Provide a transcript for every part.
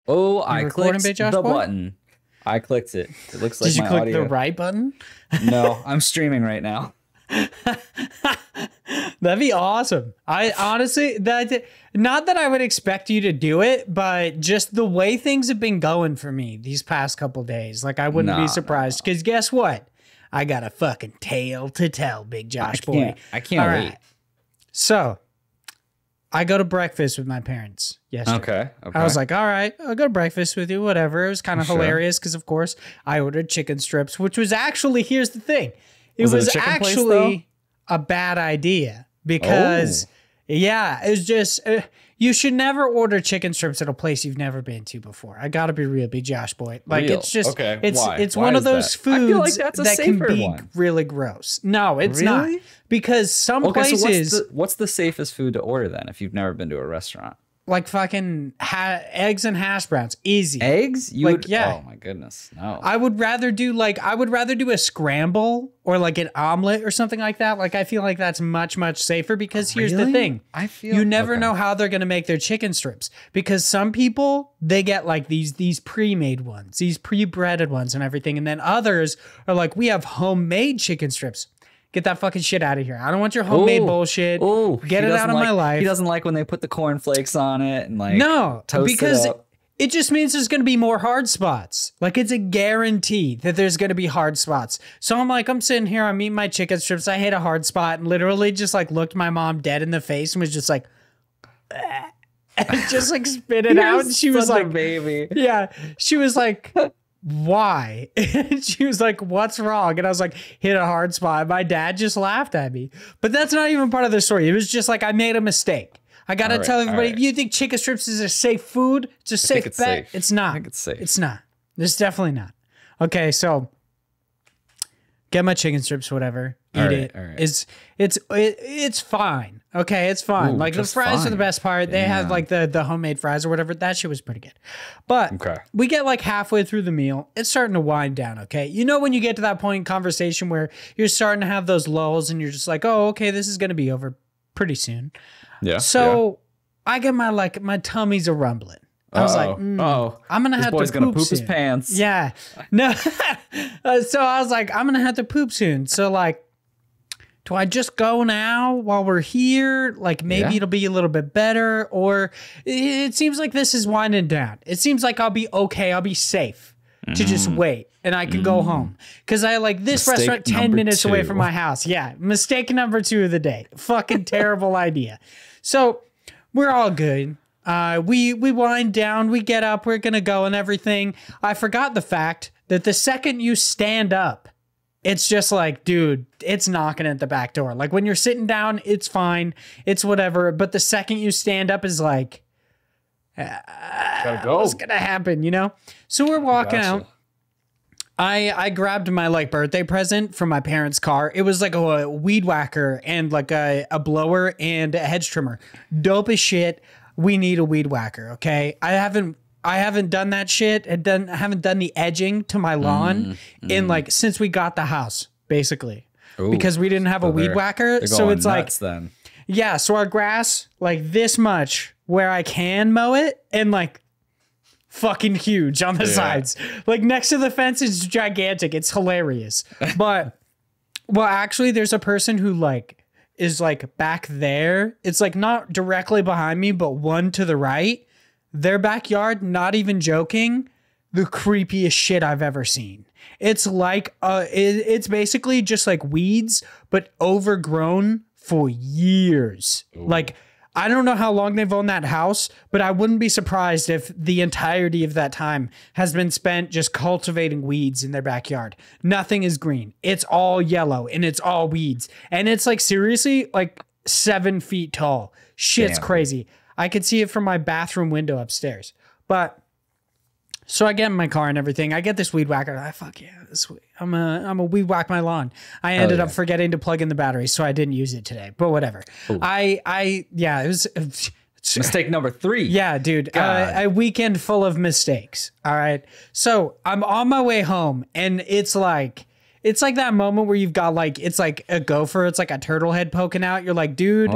Oh, You I recording, clicked Big Josh the Boy? button. I clicked it. It looks like Did you my click audio. the right button? No, I'm streaming right now. That'd be awesome. I honestly, not that I would expect you to do it, but just the way things have been going for me these past couple days, like I wouldn't be surprised. Because guess what? I got a fucking tale to tell, Big Josh Boy. I can't wait. So I go to breakfast with my parents yesterday. Okay. I was like, all right, I'll go to breakfast with you, whatever. It was kind of hilarious because, of course, I ordered chicken strips, which was actually, here's the thing. It was actually a bad idea because, yeah, it was just, you should never order chicken strips at a place you've never been to before. I got to be real, Big Josh Boy. Like, it's just, it's Why one of is those that? I feel like foods that's a that can safer be one. really gross. No, it's not. Because some places. So what's the safest food to order then if you've never been to a restaurant? Like fucking eggs and hash browns. Easy. Eggs? Yeah. Oh my goodness. No. I would rather do a scramble or like an omelet or something like that. Like I feel like that's much, much safer because here's the thing. You never know how they're going to make their chicken strips because some people, they get like these pre-made ones, these pre-breaded ones and everything. And then others are like, we have homemade chicken strips. Get that fucking shit out of here. I don't want your homemade bullshit. Get it out of my life. He doesn't like when they put the cornflakes on it and like toast because it up. It just means there's going to be more hard spots. Like it's a guarantee that there's going to be hard spots. So I'm sitting here, I'm eating my chicken strips. I hit a hard spot and literally just like looked my mom dead in the face and was just like, and just like spit it out. And she was like, baby. Yeah. She was like, why? And she was like, what's wrong? And I was like, hit a hard spot. My dad just laughed at me. But that's not even part of the story. It was just like I made a mistake. I got to tell everybody, if you think chicken strips is a safe food, it's a safe bet. Safe. It's not. I think it's safe. It's not. It's definitely not. Okay, so get my chicken strips, whatever. Eat it. It's fine. Okay, it's fine. Ooh, like the fries are the best part. They have like the homemade fries or whatever. That shit was pretty good. But we get like halfway through the meal. It's starting to wind down, okay? You know when you get to that point in conversation where you're starting to have those lulls and you're just like, oh, okay, this is going to be over pretty soon. Yeah. So I get my tummy's a rumbling. I was like, I'm going to have to poop his pants. Yeah. No. So I was like, I'm going to have to poop soon. So like, do I just go now while we're here? Like maybe it'll be a little bit better, or it seems like this is winding down. It seems like I'll be okay. I'll be safe to just wait and I can go home. Cause I like this restaurant 10 minutes away from my house. Yeah. Mistake number 2 of the day. Fucking terrible idea. So we're all good. We wind down, we get up, we're going to go and everything. I forgot the fact that the second you stand up, it's just like, dude, it's knocking at the back door. Like when you're sitting down, it's fine. It's whatever. But the second you stand up is like, gotta go. What's going to happen, you know? So we're walking out. I grabbed my like birthday present from my parents' car. It was like a weed whacker and like a blower and a hedge trimmer. Dope as shit. We need a weed whacker, okay? I haven't done that shit. I haven't done the edging to my lawn in like since we got the house, basically. Ooh, because we didn't have a weed whacker. So it's like then. Yeah, so our grass like this much where I can mow it and like fucking huge on the sides. Like next to the fence is gigantic. It's hilarious. But well, actually there's a person who like is like back there. It's like not directly behind me, but one to the right. Their backyard, not even joking, the creepiest shit I've ever seen. It's like, it's basically just like weeds, but overgrown for years. Ooh. Like, I don't know how long they've owned that house, but I wouldn't be surprised if the entirety of that time has been spent just cultivating weeds in their backyard. Nothing is green. It's all yellow and it's all weeds. And it's like seriously like 7 feet tall. Shit's crazy. I could see it from my bathroom window upstairs. But so I get in my car and everything. I get this weed whacker. Fuck yeah, I'm a weed whack my lawn. I ended up forgetting to plug in the battery, so I didn't use it today. But whatever. Ooh. It was mistake number 3. Yeah, dude. A weekend full of mistakes. All right. So I'm on my way home, and it's like that moment where you've got like it's like a gopher. It's like a turtle head poking out. You're like, dude.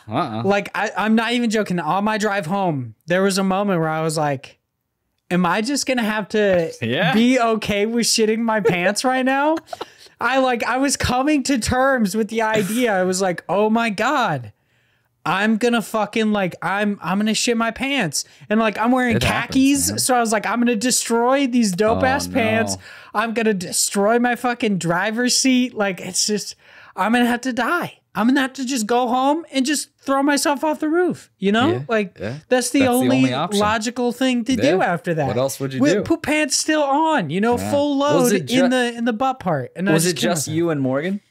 Like I'm not even joking. On my drive home, there was a moment where I was like, am I just gonna have to be okay with shitting my pants right now? I was coming to terms with the idea. I was like, oh my God, I'm gonna fucking like, I'm gonna shit my pants. And like, I'm wearing khakis. Happens, so I was like, I'm gonna destroy these dope ass pants. I'm gonna destroy my fucking driver's seat. Like, it's just, I'm gonna have to die. I'm gonna have to just go home and just throw myself off the roof. You know, that's the only logical thing to do after that. What else would you do? Put pants still on, you know, full load in the butt part. And was it just you and Morgan?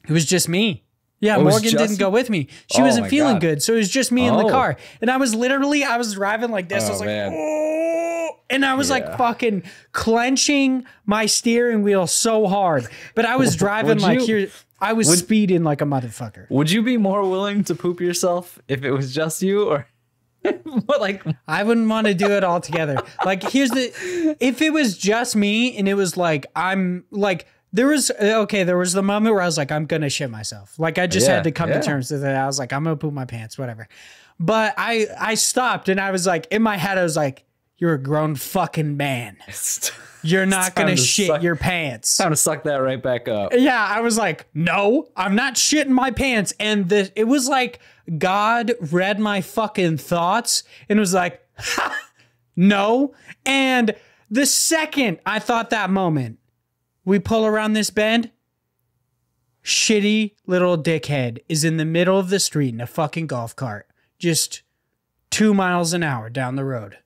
It was just me. Yeah, Morgan didn't go with me. She wasn't feeling good, so it was just me in the car. And I was driving like this. I was like, oh, and I was like fucking clenching my steering wheel so hard. But I was driving here. I was speeding like a motherfucker. Would you be more willing to poop yourself if it was just you, or like? I wouldn't want to do it all together. Like, if it was just me and it was like, I'm like, there was the moment where I was like, I'm gonna shit myself. Like, I just had to come to terms with it. I was like, I'm gonna poop my pants, whatever. But I stopped and I was like, in my head, I was like, you're a grown fucking man. You're not going to shit your pants. Time to suck that right back up. Yeah, I was like, no, I'm not shitting my pants. And it was like God read my fucking thoughts and was like, ha, no. And the second I thought that moment, we pull around this bend, shitty little dickhead is in the middle of the street in a fucking golf cart, just 2 miles an hour down the road.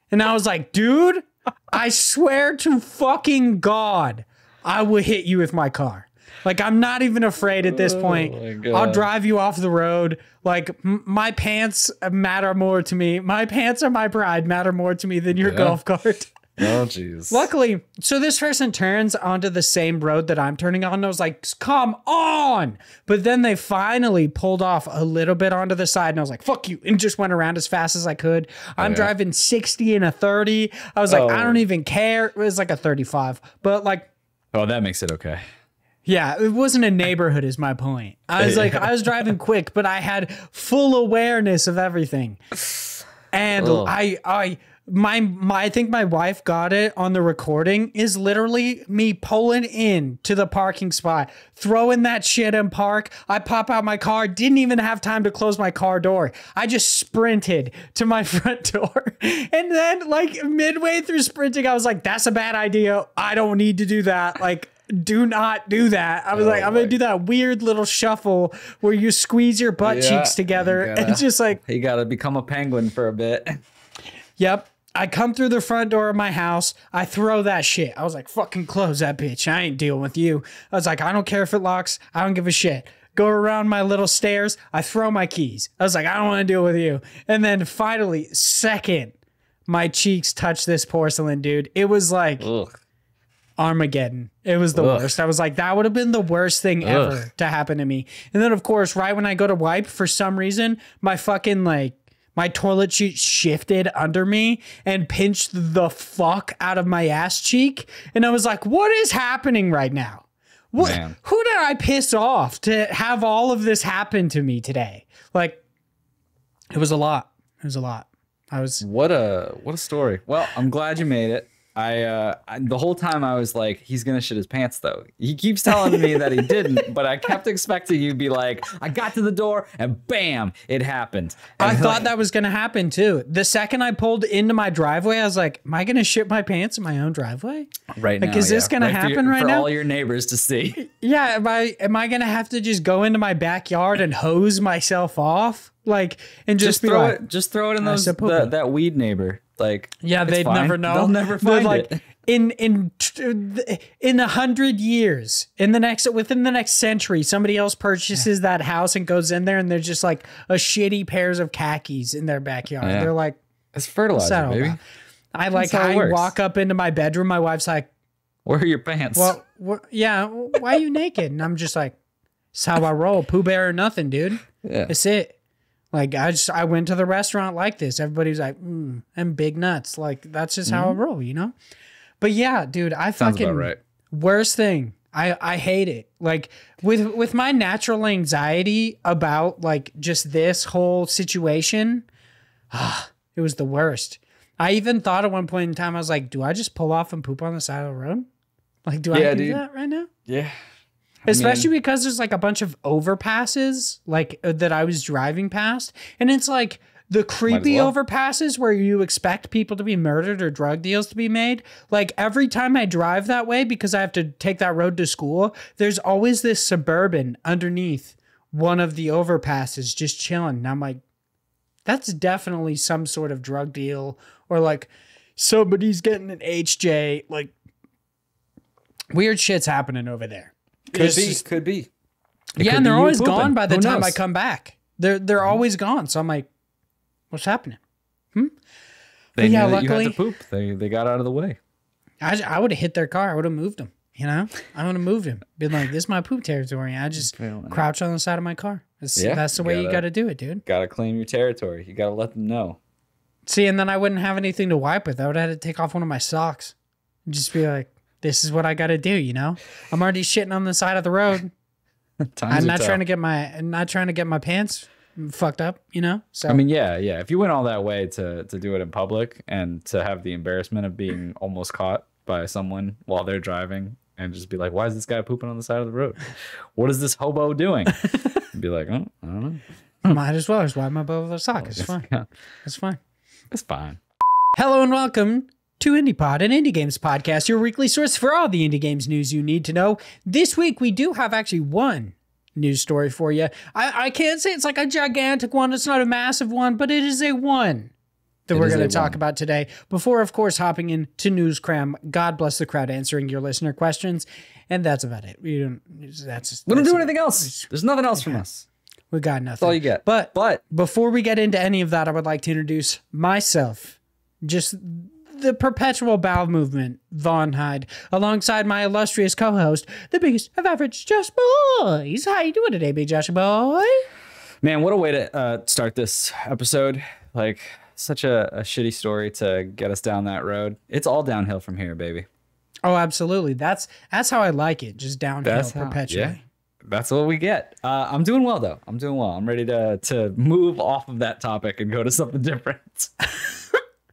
And I was like, dude, I swear to fucking God, I will hit you with my car. Like, I'm not even afraid at this point. I'll drive you off the road. Like, my pants matter more to me. My pants and my pride matter more to me than your golf cart. Oh, jeez. Luckily, so this person turns onto the same road that I'm turning on. And I was like, come on. But then they finally pulled off a little bit onto the side. And I was like, fuck you. And just went around as fast as I could. I'm driving 60 and a 30. I was like, I don't even care. It was like a 35. But like. Oh, that makes it okay. Yeah, it wasn't a neighborhood is my point. I was like, I was driving quick, but I had full awareness of everything. And I think my wife got it on the recording, is literally me pulling in to the parking spot, throwing that shit in park. I pop out my car, didn't even have time to close my car door. I just sprinted to my front door. And then like midway through sprinting, I was like, that's a bad idea. I don't need to do that. Like, do not do that. I was like, I'm gonna do that weird little shuffle where you squeeze your butt cheeks together and just like, you gotta become a penguin for a bit. Yep. I come through the front door of my house. I throw that shit. I was like, fucking close that bitch. I ain't dealing with you. I was like, I don't care if it locks. I don't give a shit. Go around my little stairs. I throw my keys. I was like, I don't want to deal with you. And then finally, second, my cheeks touch this porcelain, dude. It was like Armageddon. It was the worst. I was like, that would have been the worst thing ever to happen to me. And then, of course, right when I go to wipe, for some reason, my fucking like, my toilet seat shifted under me and pinched the fuck out of my ass cheek. And I was like, what is happening right now? Who did I piss off to have all of this happen to me today? Like, it was a lot. It was a lot. What a story. Well, I'm glad you made it. The whole time I was like, he's gonna shit his pants though. He keeps telling me that he didn't, but I kept expecting you to be like, I got to the door and bam, it happened. And I thought that was gonna happen too. The second I pulled into my driveway, I was like, am I gonna shit my pants in my own driveway? Right now. Like, is this gonna happen right now? For all your neighbors to see. Yeah, am I gonna have to just go into my backyard and hose myself off? Like, and just throw it in those that weed neighbor. Like, yeah, they'd never know. They'll never find it. In 100 years, within the next century, somebody else purchases that house and goes in there, and there's just like a shitty pairs of khakis in their backyard. Yeah. They're like, it's fertilizer, baby. I walk up into my bedroom. My wife's like, where are your pants? Well, why are you naked? And I'm just like, it's how I roll. Pooh Bear or nothing, dude. Yeah, that's it. Like, I went to the restaurant like this. Everybody's like, and big nuts. Like, that's just how I roll, you know? But yeah, dude, Sounds about right. Worst thing. I hate it. Like, with my natural anxiety about like just this whole situation, it was the worst. I even thought at one point in time, I was like, do I just pull off and poop on the side of the road? Like, do I do that right now? Yeah. Especially because there's like a bunch of overpasses like that I was driving past. And it's like the creepy overpasses where you expect people to be murdered or drug deals to be made. Like every time I drive that way, because I have to take that road to school, there's always this Suburban underneath one of the overpasses just chilling. And I'm like, that's definitely some sort of drug deal or like somebody's getting an HJ. Like weird shit's happening over there. Could be. Yeah, and they're always gone by the time I come back. They're always gone. So I'm like, what's happening? They knew that you had to poop. They got out of the way. I would have hit their car. I would have moved them. You know, I would have moved him. Been like, this is my poop territory. I just crouch on the side of my car. That's the way you got to do it, dude. Got to claim your territory. You got to let them know. See, and then I wouldn't have anything to wipe with. I would have had to take off one of my socks and just be like, this is what I got to do. You know, I'm already shitting on the side of the road. I'm not trying to get my pants fucked up, you know? So I mean, yeah. If you went all that way to do it in public and to have the embarrassment of being almost caught by someone while they're driving and just be like, why is this guy pooping on the side of the road? What is this hobo doing? And be like, oh, I don't know. Might as well just wipe my butt with a sock. It's fine. Yeah. It's fine. It's fine. Hello and welcome to IndiePod, an indie games podcast, your weekly source for all the indie games news you need to know. This week, we do have actually one news story for you. I can't say it's like a gigantic one. It's not a massive one, but it is a one that we're going to talk about today. Before, of course, hopping into News Cram, God bless the crowd answering your listener questions. And that's about it. We don't do anything else. There's nothing else from us. We got nothing. That's all you get. But before we get into any of that, I would like to introduce myself, just the perpetual bowel movement, Vaughn Hyde, alongside my illustrious co-host, the biggest of average Josh Boys. How you doing today, big Josh boy? Man, what a way to start this episode. Like, such a shitty story to get us down that road. It's all downhill from here, baby. Oh, absolutely. That's how I like it. Just downhill perpetually. Yeah. That's what we get. I'm doing well, though. I'm doing well. I'm ready to move off of that topic and go to something different.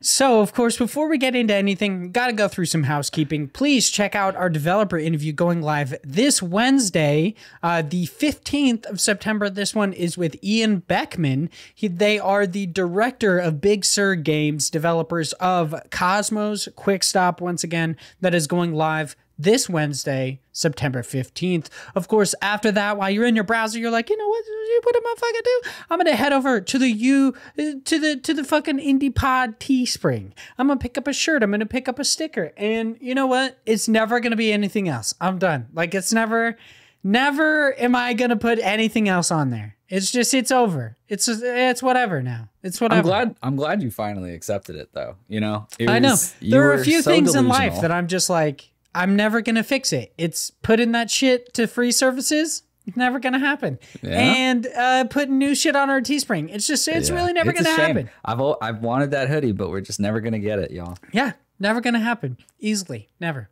So, of course, before we get into anything, got to go through some housekeeping. Please check out our developer interview going live this Wednesday, the 15th of September. This one is with Ian Beckman. They are the director of Big Sur Games, developers of Cosmos Quick Stop, once again, that is going live this Wednesday, September 15th. Of course, after that, while you're in your browser, you're like, you know what am I fucking do? I'm gonna head over to the fucking IndiePod Teespring. I'm gonna pick up a shirt. I'm gonna pick up a sticker. And you know what? It's never gonna be anything else. I'm done. Like it's never am I gonna put anything else on there. It's over. It's whatever now. It's whatever. I'm glad you finally accepted it though. You know, I know there are a few things in life that I'm just like, I'm never going to fix it. It's putting that shit to free services. It's never going to happen. Yeah. And putting new shit on our Teespring. It's really never going to happen. I've wanted that hoodie, but we're just never going to get it, y'all. Yeah, never going to happen. Easily. Never.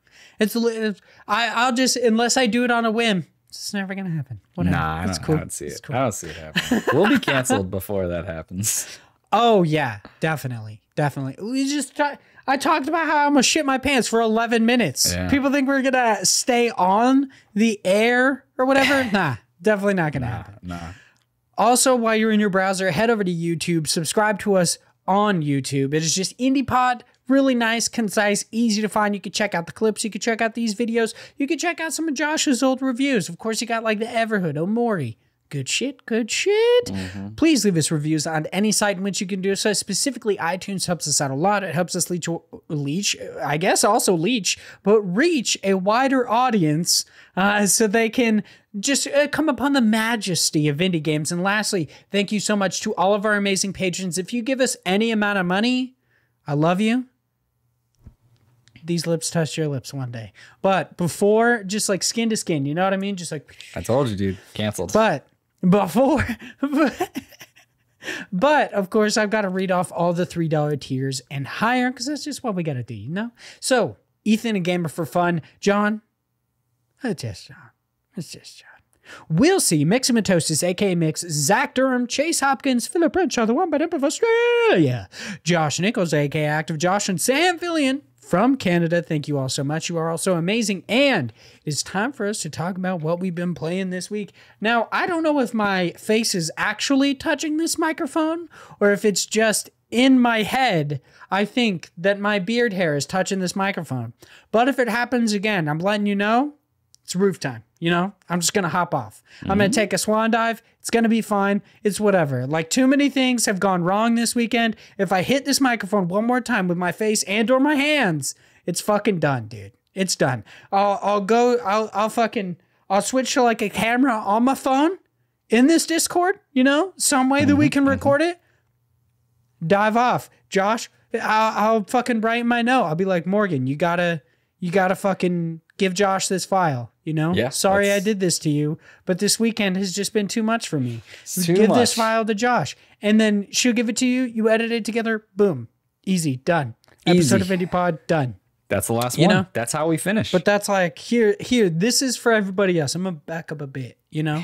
I'll just, unless I do it on a whim, it's never going to happen. Whatever. Nah, I don't see it. Cool. I don't see it happening. We'll be canceled before that happens. Oh, yeah, definitely. I talked about how I'm going to shit my pants for 11 minutes. Yeah. People think we're going to stay on the air or whatever. Nah, definitely not going to happen. Nah. Also, while you're in your browser, head over to YouTube, subscribe to us on YouTube. It is just IndiePod, really nice, concise, easy to find. You can check out the clips. You can check out these videos. You can check out some of Josh's old reviews. Of course, you got like the Everhood, Omori. Good shit. Mm-hmm. Please leave us reviews on any site in which you can do so. Specifically, iTunes helps us out a lot. It helps us reach a wider audience so they can just come upon the majesty of indie games. And lastly, thank you so much to all of our amazing patrons. If you give us any amount of money, I love you. These lips touch your lips one day. But before, just like skin to skin, you know what I mean? Just like... I told you, dude. Canceled. But of course, I've got to read off all the $3 tiers and higher because that's just what we got to do, you know? So, Ethan and Gamer for Fun. John. It's just John. We'll see Mixamatosis, aka Mix, Zach Durham, Chase Hopkins, Philip Renshaw, the one by of Australia, Josh Nichols, aka Active Josh, and Sam Fillion from Canada. Thank you all so much. You are all so amazing. And it's time for us to talk about what we've been playing this week. Now, I don't know if my face is actually touching this microphone or if it's just in my head. I think that my beard hair is touching this microphone. But if it happens again, I'm letting you know, it's roof time. You know, I'm just going to hop off. I'm going to take a swan dive. It's going to be fine. It's whatever. Like, too many things have gone wrong this weekend. If I hit this microphone one more time with my face and or my hands, it's fucking done, dude. It's done. I'll switch to like a camera on my phone in this Discord, you know, some way that we can record it. Dive off. Josh, I'll fucking write my note. I'll be like, Morgan, you gotta fucking give Josh this file, you know? Yeah, sorry I did this to you, but this weekend has just been too much for me. Give this file to Josh, and then she'll give it to you. You edit it together. Boom. Easy. Done. Episode of Indie Pod done. That's the last one. Know? That's how we finish. But that's like, here, this is for everybody else. I'm going to back up a bit, you know?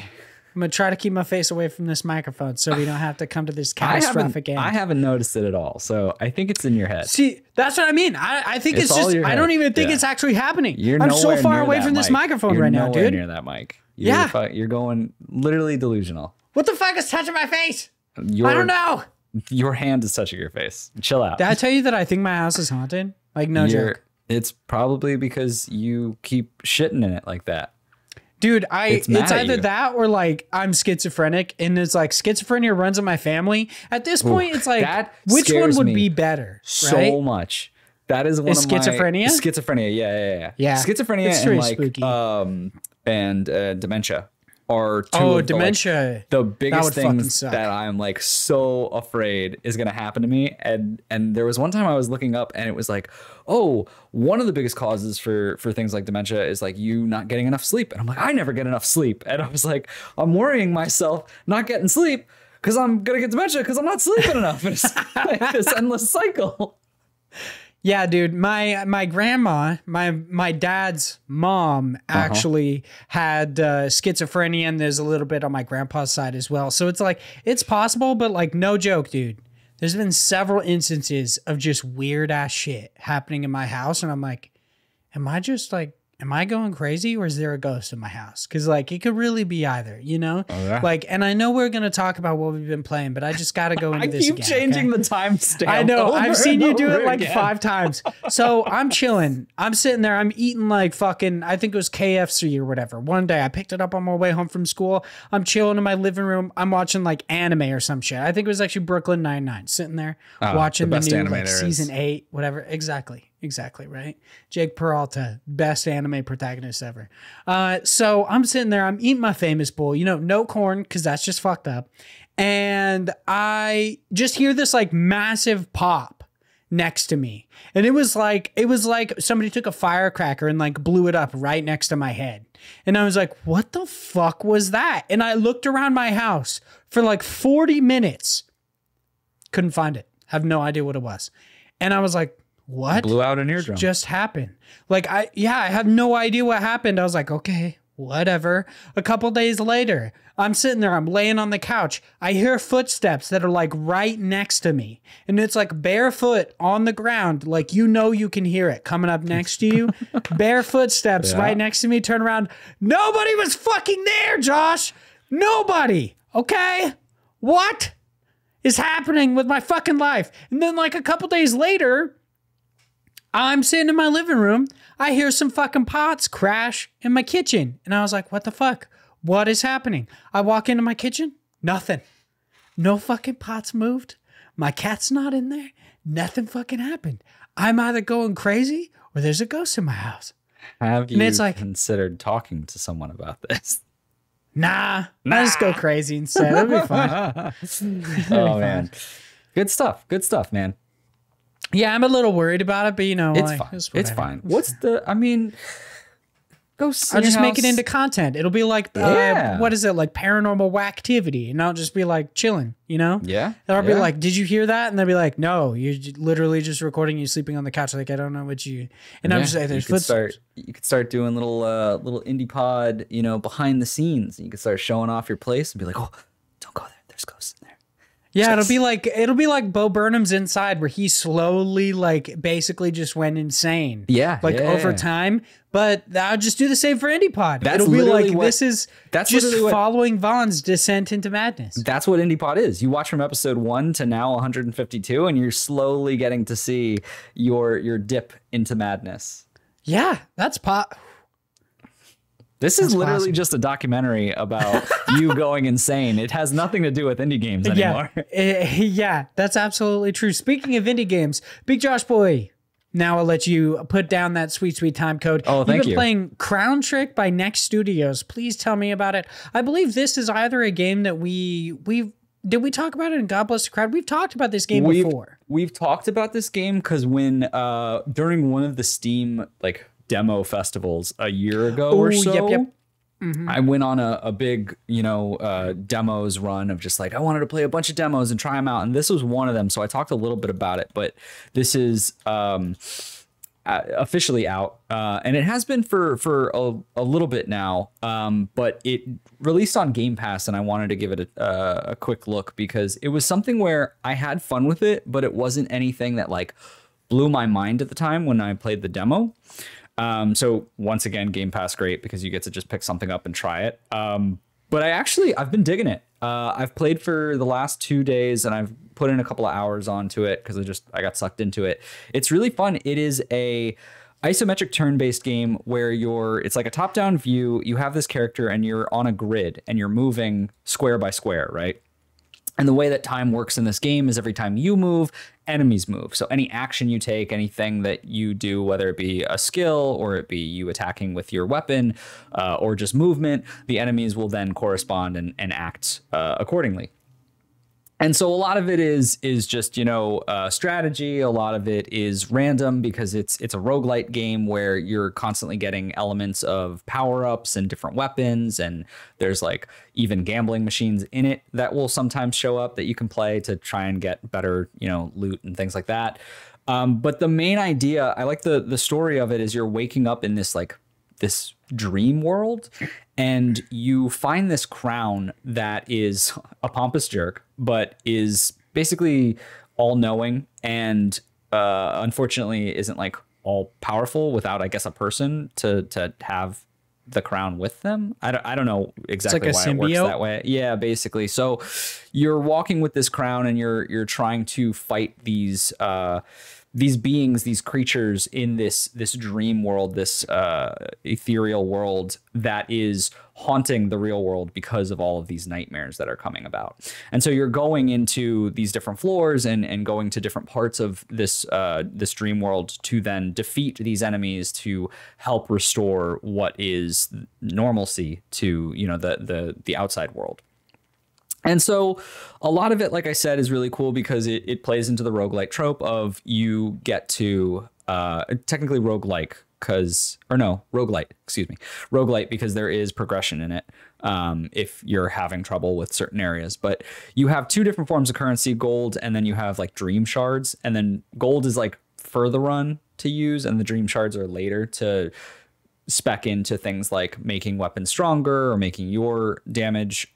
I'm going to try to keep my face away from this microphone so we don't have to come to this catastrophic end. I haven't noticed it at all, so I think it's in your head. See, that's what I mean. I think it's just, I don't even think it's actually happening. I'm so far away from this microphone right now, dude. You're near that mic. You're going literally delusional. What the fuck is touching my face? I don't know. Your hand is touching your face. Chill out. Did I tell you that I think my house is haunted? Like, no joke. It's probably because you keep shitting in it like that. Dude, it's either that or like I'm schizophrenic, and it's like schizophrenia runs in my family. At this point, it's like, which one would be better? So much. That is one of schizophrenia? My schizophrenia. Yeah. Schizophrenia and like spooky. And dementia are two of dementia. The biggest things that I'm like so afraid is gonna happen to me. And there was one time I was looking up and it was like, oh, one of the biggest causes for things like dementia is like you not getting enough sleep. And I'm like, I never get enough sleep. And I was like, I'm worrying myself not getting sleep because I'm gonna get dementia because I'm not sleeping enough. And it's like this endless cycle. Yeah, dude, my grandma, my dad's mom actually had schizophrenia, and there's a little bit on my grandpa's side as well. So it's like, it's possible, but like, no joke, dude. There's been several instances of just weird ass shit happening in my house. And I'm like, am I going crazy or is there a ghost in my house? Because like, it could really be either, you know? Oh, yeah. Like, and I know we're going to talk about what we've been playing, but I just got to go into this again. I keep changing the timestamp. I know. I've seen you do it like 5 times. So I'm chilling. I'm sitting there. I'm eating like fucking, I think it was KFC or whatever. One day I picked it up on my way home from school. I'm chilling in my living room. I'm watching like anime or some shit. I think it was actually Brooklyn Nine-Nine. Sitting there watching the new like season 8, whatever. Exactly, right? Jake Peralta, best anime protagonist ever. So I'm sitting there, I'm eating my famous bowl, you know, no corn, because that's just fucked up. And I just hear this like massive pop next to me. And it was like somebody took a firecracker and like blew it up right next to my head. And I was like, what the fuck was that? And I looked around my house for like 40 minutes. Couldn't find it. Have no idea what it was. And I was like, what blew out an eardrum just happened? Like, I have no idea what happened. I was like, okay, whatever. A couple days later, I'm sitting there, I'm laying on the couch. I hear footsteps that are like right next to me. And it's like barefoot on the ground. Like, you know, you can hear it coming up next to you. Bare footsteps right next to me. Turn around. Nobody was fucking there, Josh. Nobody. Okay. What is happening with my fucking life? And then like a couple days later, I'm sitting in my living room. I hear some fucking pots crash in my kitchen. And I was like, what the fuck? What is happening? I walk into my kitchen. Nothing. No fucking pots moved. My cat's not in there. Nothing fucking happened. I'm either going crazy or there's a ghost in my house. Have you considered talking to someone about this? Nah. I just go crazy instead. It'll be fine. Oh, man. Good stuff, man. Yeah, I'm a little worried about it, but you know, it's fine. It's fine. What's the, I mean, Go see I'll just make it into content. It'll be like, Yeah. what is it, like paranormal whacktivity? And I'll just be like chilling, you know? Yeah. I'll be like, did you hear that? And they'll be like, no, you're literally just recording you sleeping on the couch. Like, I don't know what you... And I'm just like, there's footsteps. You could start doing little indie pod, you know, behind the scenes. You could start showing off your place and be like, oh, don't go there. There's ghosts in there. Yeah, it'll be like Bo Burnham's Inside, where he slowly, like, basically just went insane. Yeah, over time. But I'll just do the same for IndiePod. That's It'll be literally like this is just following Vaughn's descent into madness. That's what IndiePod is. You watch from episode 1 to now 152, and you're slowly getting to see your dip into madness. Yeah, that's This is literally just a documentary about you going insane. It has nothing to do with indie games anymore. Yeah, that's absolutely true. Speaking of indie games, Big Josh Boy, now I'll let you put down that sweet time code. Oh, thank you. You've been playing Crown Trick by Next Studios. Please tell me about it. I believe this is either a game that did we talk about it in God Bless the Crowd? We've talked about this game before. We've talked about this game because when during one of the Steam demo festivals a year ago or so. Yep. Mm-hmm. I went on a big, demos run of just like, I wanted to play a bunch of demos and try them out. And this was one of them. So I talked a little bit about it, but this is officially out. And it has been for a little bit now. But it released on Game Pass and I wanted to give it a quick look because it was something where I had fun with it, but it wasn't anything that like blew my mind at the time when I played the demo. So once again, Game Pass, great because you get to just pick something up and try it. But I've been digging it. I've played for the last 2 days and I've put in a couple of hours onto it because I got sucked into it. It's really fun. It is a isometric turn-based game where it's like a top-down view. You have this character and you're on a grid and you're moving square by square, right? And the way that time works in this game is every time you move, enemies move. So any action you take, anything that you do, whether it be a skill or it be you attacking with your weapon or just movement, the enemies will then correspond and act accordingly. And so a lot of it is just, strategy. A lot of it is random because it's a roguelite game where you're constantly getting elements of power-ups and different weapons. And there's like even gambling machines in it that will sometimes show up that you can play to try and get better, loot and things like that. But the main idea, I like the story of it is you're waking up in this dream world and you find this crown that is a pompous jerk, but is basically all knowing and unfortunately isn't like all powerful without, I guess, a person to have the crown with them. I don't know exactly why it works that way. Yeah, basically. So you're walking with this crown and you're trying to fight these beings, these creatures in this dream world, this ethereal world that is haunting the real world because of all of these nightmares that are coming about. And so you're going into these different floors and going to different parts of this dream world to then defeat these enemies to help restore what is normalcy to the outside world. And so a lot of it, like I said, is really cool because it plays into the roguelite trope of you get to technically roguelite because there is progression in it if you're having trouble with certain areas. But you have two different forms of currency, gold, and then you have like dream shards. And then gold is like further run to use and the dream shards are later to spec into things like making weapons stronger or making your damage,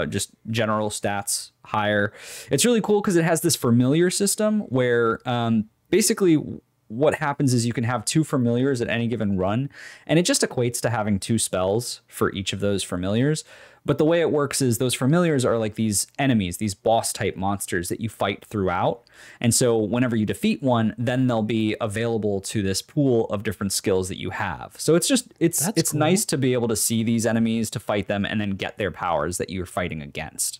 just general stats higher. It's really cool because it has this familiar system where basically what happens is you can have 2 familiars at any given run, and it just equates to having 2 spells for each of those familiars. But the way it works is those familiars are like these enemies, these boss type monsters that you fight throughout. And so whenever you defeat one, then they'll be available to this pool of different skills that you have. So it's cool. Nice to be able to see these enemies, to fight them, and then get their powers that you're fighting against.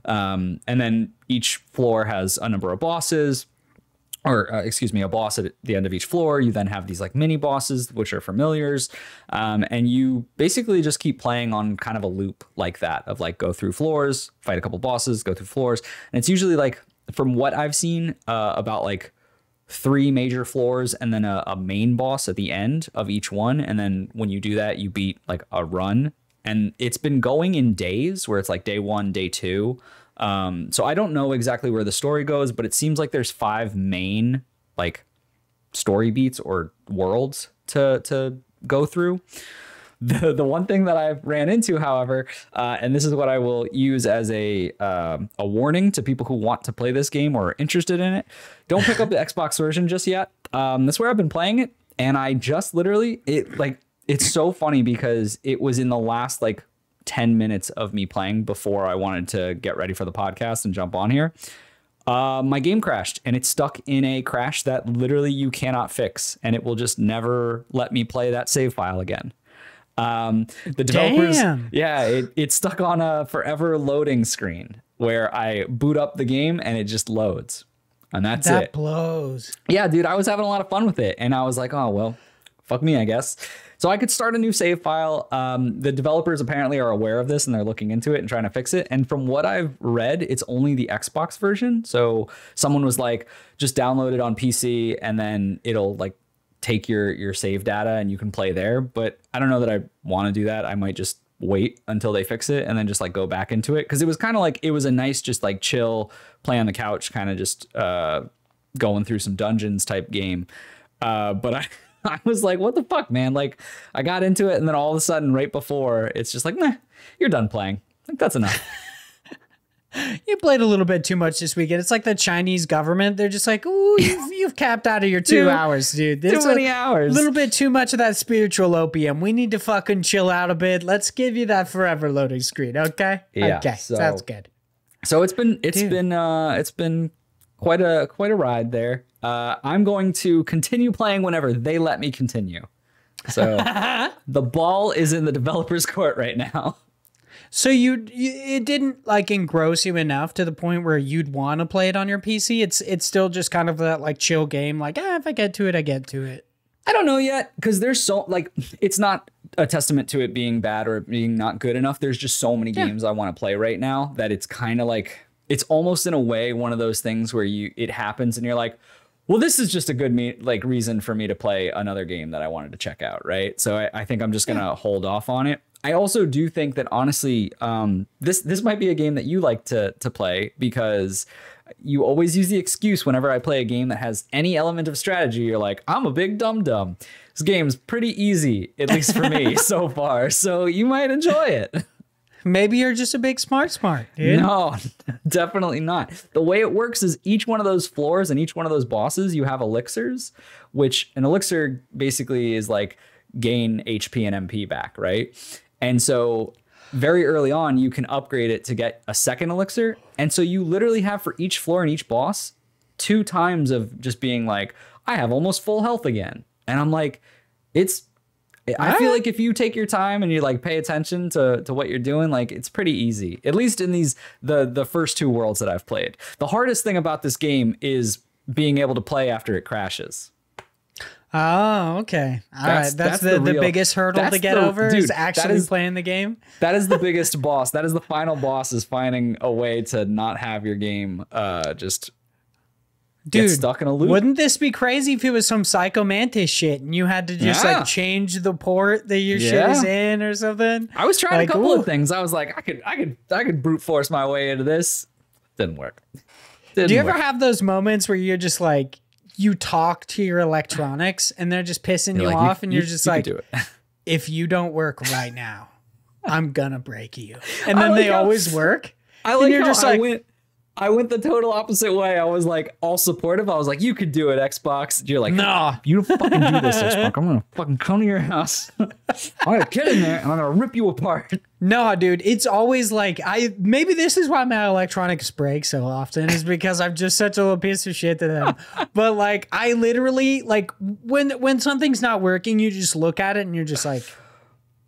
And then each floor has a number of bosses. A boss at the end of each floor. You then have these like mini bosses, which are familiars. And you basically just keep playing on kind of a loop like that of like go through floors, fight a couple bosses, go through floors. And it's usually like, from what I've seen, about like 3 major floors and then a main boss at the end of each one. And then when you do that, you beat like a run. And it's been going in days where it's like day 1, day 2. So I don't know exactly where the story goes, but it seems like there's 5 main like story beats or worlds to go through. The one thing that I ran into, however, and this is what I will use as a warning to people who want to play this game or are interested in it, don't pick up the Xbox version just yet. That's where I've been playing it, and I just literally it's so funny because it was in the last like 10 minutes of me playing before I wanted to get ready for the podcast and jump on here. My game crashed, and it's stuck in a crash that literally you cannot fix, and it will just never let me play that save file again. The developers, it's stuck on a forever loading screen where I boot up the game and it just loads, and that's it. That blows. Yeah, dude, I was having a lot of fun with it, and I was like, oh, well, fuck me, I guess. So I could start a new save file. The developers apparently are aware of this and they're looking into it and trying to fix it. And from what I've read, it's only the Xbox version. So someone was like, just download it on PC and then it'll like take your save data and you can play there. But I don't know that I want to do that. I might just wait until they fix it and then just like go back into it. Cause it was kind of like, it was a nice, just like chill, play on the couch, kind of just going through some dungeons type game. But I was like, what the fuck, man? Like I got into it and then all of a sudden right before it's just like, nah, you're done playing. I think that's enough. You played a little bit too much this weekend. It's like the Chinese government. They're just like, ooh, you've capped out of your 2 hours, dude. There's too many hours. A little bit too much of that spiritual opium. We need to fucking chill out a bit. Let's give you that forever loading screen, okay? Yeah, okay, sounds good. So it's been quite a ride there. I'm going to continue playing whenever they let me continue. So the ball is in the developer's court right now. So it didn't like engross you enough to the point where you'd want to play it on your PC. It's still just kind of that like chill game. Like, if I get to it, I get to it. I don't know yet, because there's so like, it's not a testament to it being bad or being not good enough. There's just so many games I want to play right now that it's kind of like, it's almost in a way one of those things where it happens and you're like, well, this is just a good reason for me to play another game that I wanted to check out, right? So I think I'm just gonna hold off on it. I also do think that honestly, this might be a game that you like to play, because you always use the excuse whenever I play a game that has any element of strategy. You're like, I'm a big dum-dum. This game's pretty easy, at least for me so far. So you might enjoy it. Maybe you're just a big smart, dude. No, definitely not. The way it works is each one of those floors and each one of those bosses, you have elixirs, which an elixir basically is like gain HP and MP back, right? And so very early on, you can upgrade it to get a second elixir. And so you literally have for each floor and each boss 2 times of just being like, I have almost full health again. And I'm like, I feel like if you take your time and you like pay attention to what you're doing, like it's pretty easy, at least in the first 2 worlds that I've played. The hardest thing about this game is being able to play after it crashes. Oh, okay. All right. That's the biggest hurdle to get over, is actually playing the game. That is the biggest boss. That is the final boss, is finding a way to not have your game just get stuck in a loop. Wouldn't this be crazy if it was some Psycho Mantis shit and you had to just like change the port that your shit is in or something? I was trying a couple of things. I was like, I could brute force my way into this. Didn't work. Do you ever have those moments where you're just like, you talk to your electronics and they're just pissing you off, and you're just like, if you don't work right now, I'm gonna break you. And then they always work. I like how just I went the total opposite way. I was like all supportive. I was like, you could do it, Xbox. You're like, nah, you don't fucking do this, Xbox. I'm gonna fucking come to your house. I'm gonna get in there and I'm gonna rip you apart. No, dude, it's always like, maybe this is why my electronics break so often, is because I'm just such a little piece of shit to them. But like, I literally, like, when something's not working, you just look at it and you're just like,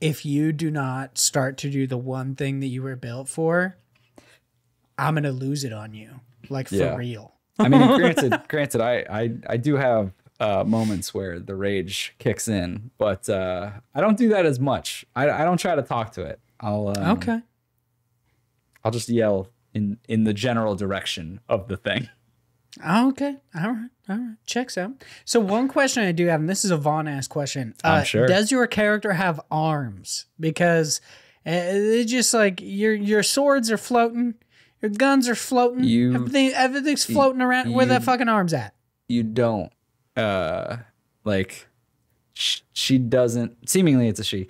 if you do not start to do the one thing that you were built for, I'm gonna lose it on you, like for real. I mean, granted, I do have moments where the rage kicks in, but I don't do that as much. I don't try to talk to it. I'll just yell in the general direction of the thing. Oh, okay. All right. Checks out. So one question I do have, and this is a Vaughn-ass question. I'm sure. Does your character have arms? Because it's just like your swords are floating, your guns are floating, everything's floating around. Where the fucking arms at? You don't. She doesn't. Seemingly, it's a she.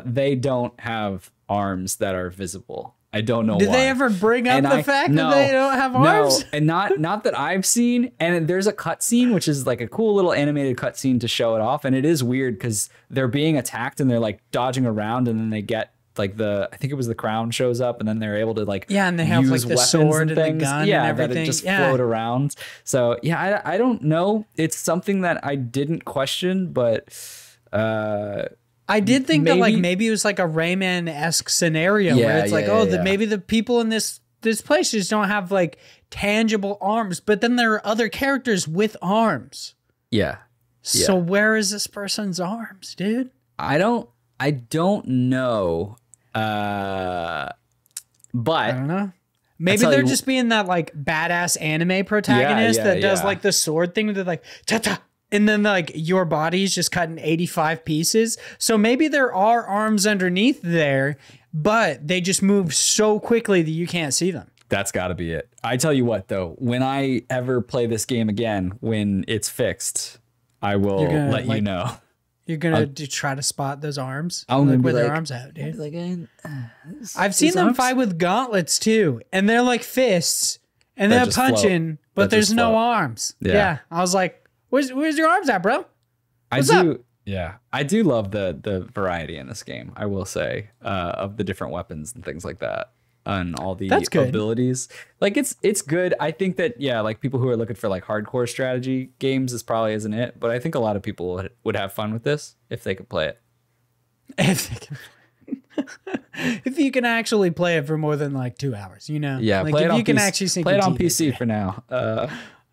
They don't have arms that are visible. I don't know why. Did they ever bring up the fact that they don't have arms? No, and not that I've seen. And there's a cutscene, which is like a cool little animated cutscene to show it off. And it is weird because they're being attacked and they're like dodging around, and then they get like I think it was the crown shows up, and then they're able to like and they have like the sword and the gun and everything. That it just float around. So yeah, I don't know. It's something that I didn't question, but I did think that like maybe it was like a Rayman-esque scenario where it's like, maybe the people in this place just don't have like tangible arms, but then there are other characters with arms. Yeah. So where is this person's arms, dude? I don't know. But I don't know. Maybe they're just being that like badass anime protagonist that does like the sword thing. They're like ta-ta. And then like your body's just cut in 85 pieces. So maybe there are arms underneath there, but they just move so quickly that you can't see them. That's got to be it. I tell you what, though, when I ever play this game again, when it's fixed, I will let you know. You're going to try to spot those arms? I'm like, where their arms out, dude. I've seen them fight with gauntlets, too. And they're like fists. And they're punching, but there's no arms. Yeah. I was like, Where's your arms at, bro? What's up? Yeah, I do love the variety in this game. I will say of the different weapons and things like that, and all the abilities. Like it's good. I think that like people who are looking for like hardcore strategy games, this probably isn't it. But I think a lot of people would have fun with this if they could play it. If you can actually play it for more than like 2 hours, Yeah, like play it on can PC. actually sink play it on your teeth PC for now.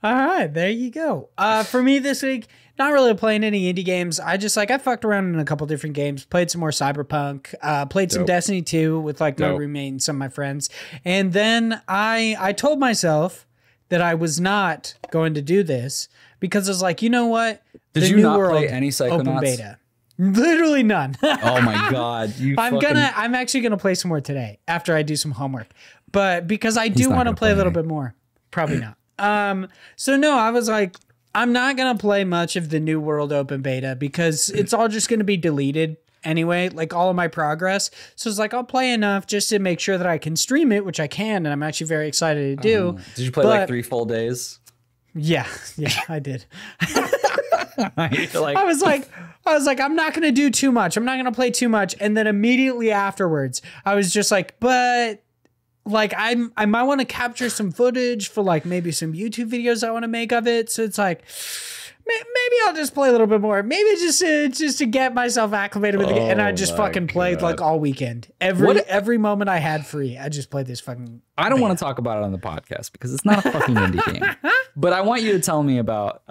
All right, there you go. For me this week, not really playing any indie games. I fucked around in a couple different games, played some more Cyberpunk, played some Destiny 2 with like my roommate and some of my friends. And then I told myself that I was not going to do this because I was like, you know what? Did you not play any Psychonauts? Open beta. Literally none. Oh my God. I'm actually gonna play some more today after I do some homework. But because I do want to play a little bit more. Probably not. So no, I was like, I'm not going to play much of the New World open beta because it's all just going to be deleted anyway, like all of my progress. So it's like, I'll play enough just to make sure that I can stream it, which I can. And I'm actually very excited to do. Did you play like 3 full days? Yeah, I did. I was like, I'm not going to do too much. I'm not going to play too much. And then immediately afterwards, I was just like, but like I might want to capture some footage for like maybe some YouTube videos I want to make of it. So it's like, maybe I'll just play a little bit more. Maybe just to get myself acclimated with it. And I just fucking played like all weekend. Every moment I had free, I just played this fucking I don't want to talk about it on the podcast because it's not a fucking indie game. But I want you to tell me about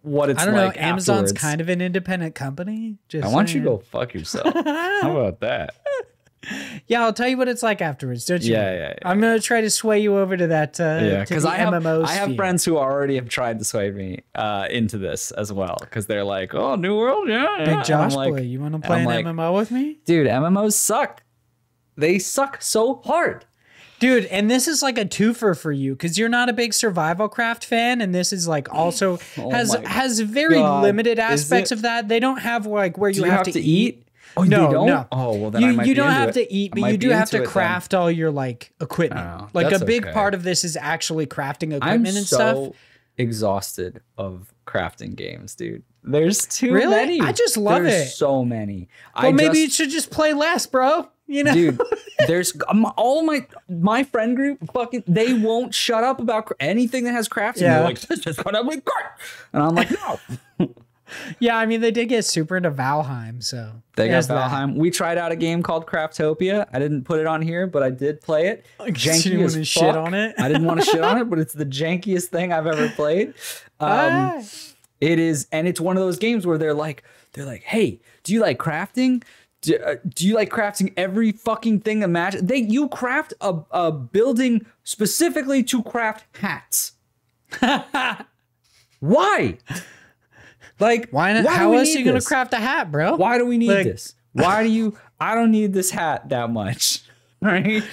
what it's like. I don't know. Afterwards. Amazon's kind of an independent company. I want you to go fuck yourself. How about that? Yeah, I'll tell you what it's like afterwards, don't you? Yeah. I'm gonna try to sway you over to that. Because I have friends who already have tried to sway me into this as well. Because they're like, "Oh, New World, yeah." Big Josh boy, you want to play an MMO with me, dude? MMOs suck. They suck so hard, dude. And this is like a twofer for you because you're not a big survival craft fan, and this is like also has very limited aspects of that. They don't have like where you have to eat. Oh, no. Oh, well, then you don't have to eat, but you do have to craft all your like equipment. Like a big part of this is actually crafting equipment and stuff. I'm so exhausted of crafting games, dude. There's too many. Really? I just love There's so many. Well, maybe you should just play less, bro. You know, dude. There's all my friend group. Fucking, they won't shut up about anything that has crafting. Yeah. They're like, this just gonna be great, and I'm like, no. Yeah, I mean, they did get super into Valheim, so they got Valheim. We tried out a game called Craftopia. I didn't put it on here, but I did play it. Janky as fuck. Shit on it. I didn't want to shit on it, but it's the jankiest thing I've ever played. It is, and it's one of those games where they're like, hey, do you like crafting? Do you like crafting every fucking thing imagine? You craft a building specifically to craft hats. Why? Like, Why not? How else are you going to craft a hat, bro? Why do we need this? Why do you? I don't need this hat that much, right?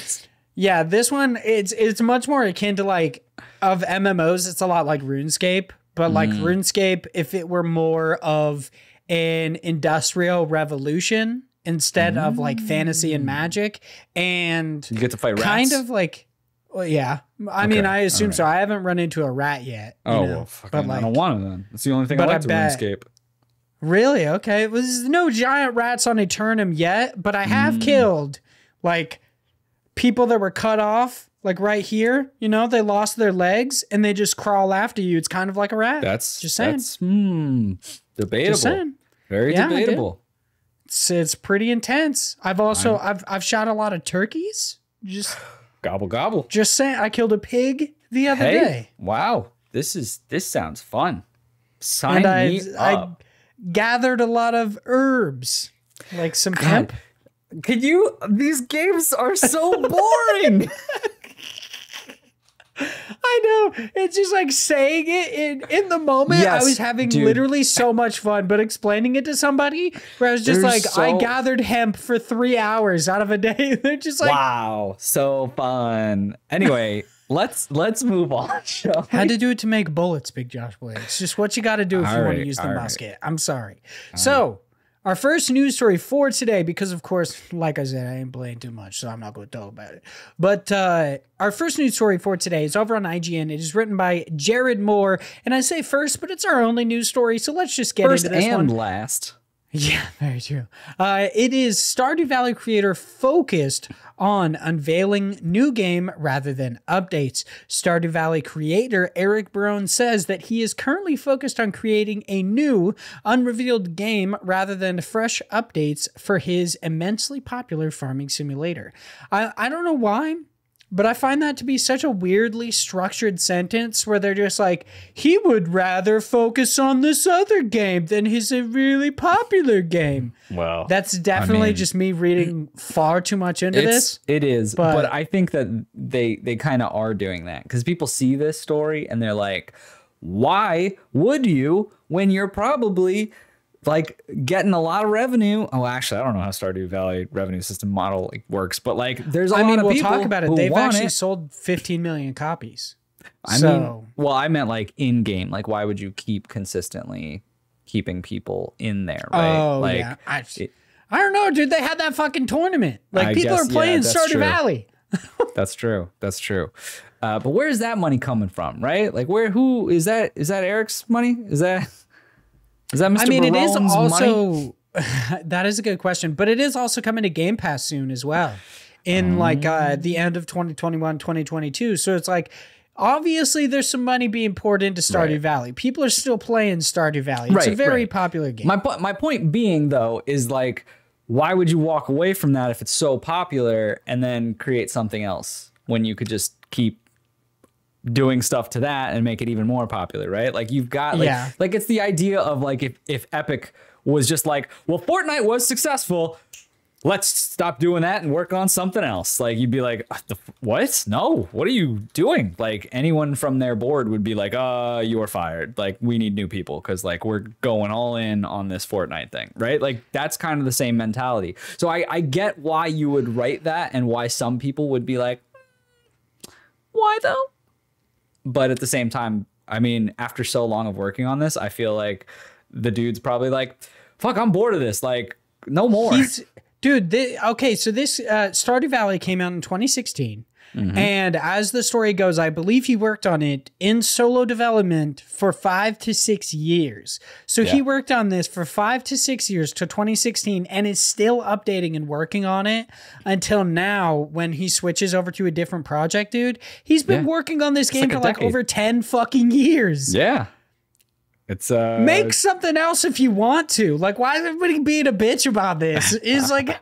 Yeah, this one it's much more akin to like of MMOs. It's a lot like RuneScape, but like RuneScape, if it were more of an industrial revolution instead of like fantasy and magic, and you get to fight rats. Kind of like, well, yeah. I mean, I assume so. I haven't run into a rat yet. Oh, well, fucking, like, I don't want to then. That's the only thing I like to RuneScape. Really? Okay. Well, there's no giant rats on Eternum yet, but I have killed like people that were cut off, like right here. You know, they lost their legs and they just crawl after you. It's kind of like a rat. That's just saying. That's debatable. Just saying. Very debatable. It's pretty intense. I've also I've shot a lot of turkeys. Just gobble gobble. Just saying. I killed a pig the other day. Wow. This sounds fun. Sign me up. I gathered a lot of herbs, like some hemp. Could you? These games are so boring. I know. It's just like saying it in the moment. Yes, I was having literally so much fun, but explaining it to somebody where I was just I gathered hemp for 3 hours out of a day. They're just like, wow, so fun. Anyway, let's move on. Had to do it to make bullets, Big Josh Boy. It's just what you got to do if you want to use the musket. I'm sorry. So our first news story for today, because of course, like I said, I ain't playing too much, so I'm not going to talk about it. But our first news story for today is over on IGN. It is written by Jared Moore. And I say first, but it's our only news story, so let's just get into this one. First and last. Yeah, very true. It is Stardew Valley creator focused on unveiling new game rather than updates. Stardew Valley creator Eric Barone says that he is currently focused on creating a new, unrevealed game rather than fresh updates for his immensely popular farming simulator. I don't know why, but I find that to be such a weirdly structured sentence where they're just like, he would rather focus on this other game than his really popular game. Well, that's definitely just me reading far too much into this. It is, but I think that they kind of are doing that because people see this story and they're like, why would you when you're probably like getting a lot of revenue? Oh, actually, I don't know how Stardew Valley revenue system model works, but like there's a lot of people. We'll talk about it. They've actually sold 15 million copies. I meant like in game. Like, why would you keep consistently keeping people in there? Right? Oh, like, yeah. I don't know, dude. They had that fucking tournament. Like, people are playing Stardew Valley. That's true. That's true. But where's that money coming from? Right? Like, who is that? Is that Eric's money? Is that Mr. It is Barone's also that is a good question, but it is also coming to Game Pass soon as well in the end of 2021, 2022. So it's like, obviously there's some money being poured into Stardew Valley. People are still playing Stardew Valley. It's a very popular game. My point being though, is like, why would you walk away from that if it's so popular and then create something else when you could just keep doing stuff to that and make it even more popular, right? Like you've got like it's the idea of like if Epic was just like, well, Fortnite was successful, let's stop doing that and work on something else. Like you'd be like, what? No, what are you doing? Like anyone from their board would be like, you are fired. Like we need new people because like we're going all in on this Fortnite thing, right? Like that's kind of the same mentality. So I get why you would write that and why some people would be like, why though? But at the same time, I mean, after so long of working on this, I feel like the dude's probably like, fuck, I'm bored of this. Like, no more. Dude, okay, so this Stardew Valley came out in 2016. And as the story goes, I believe he worked on it in solo development for 5 to 6 years. So he worked on this for 5 to 6 years to 2016 and is still updating and working on it until now when he switches over to a different project, dude. He's been working on this game for like over 10 fucking years. Yeah. It's make something else if you want to. Like, why is everybody being a bitch about this? It's like,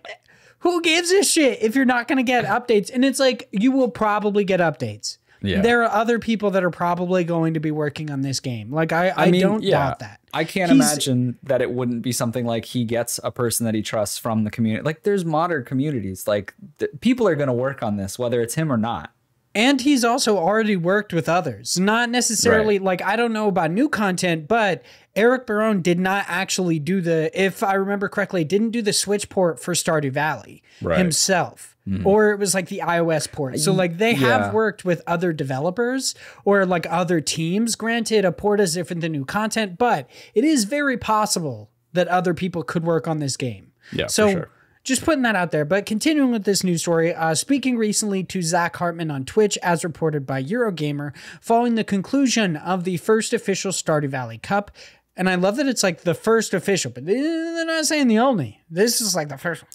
who gives a shit if you're not going to get updates? And it's like, you will probably get updates. Yeah. There are other people that are probably going to be working on this game. Like, I don't doubt that. I can't imagine that it wouldn't be something like he gets a person that he trusts from the community. Like, there's modern communities. Like, people are going to work on this, whether it's him or not. And he's also already worked with others. Not necessarily, like, I don't know about new content, but Eric Barone did not actually do if I remember correctly, didn't do the Switch port for Stardew Valley himself. Or it was like the iOS port. So like they have worked with other developers or like other teams. Granted, a port is different than new content, but it is very possible that other people could work on this game. Yeah, so for sure. Just putting that out there. But continuing with this news story, speaking recently to Zach Hartman on Twitch, as reported by Eurogamer, following the conclusion of the first official Stardew Valley Cup. And I love that it's like the first official, but they're not saying the only. This is like the first one.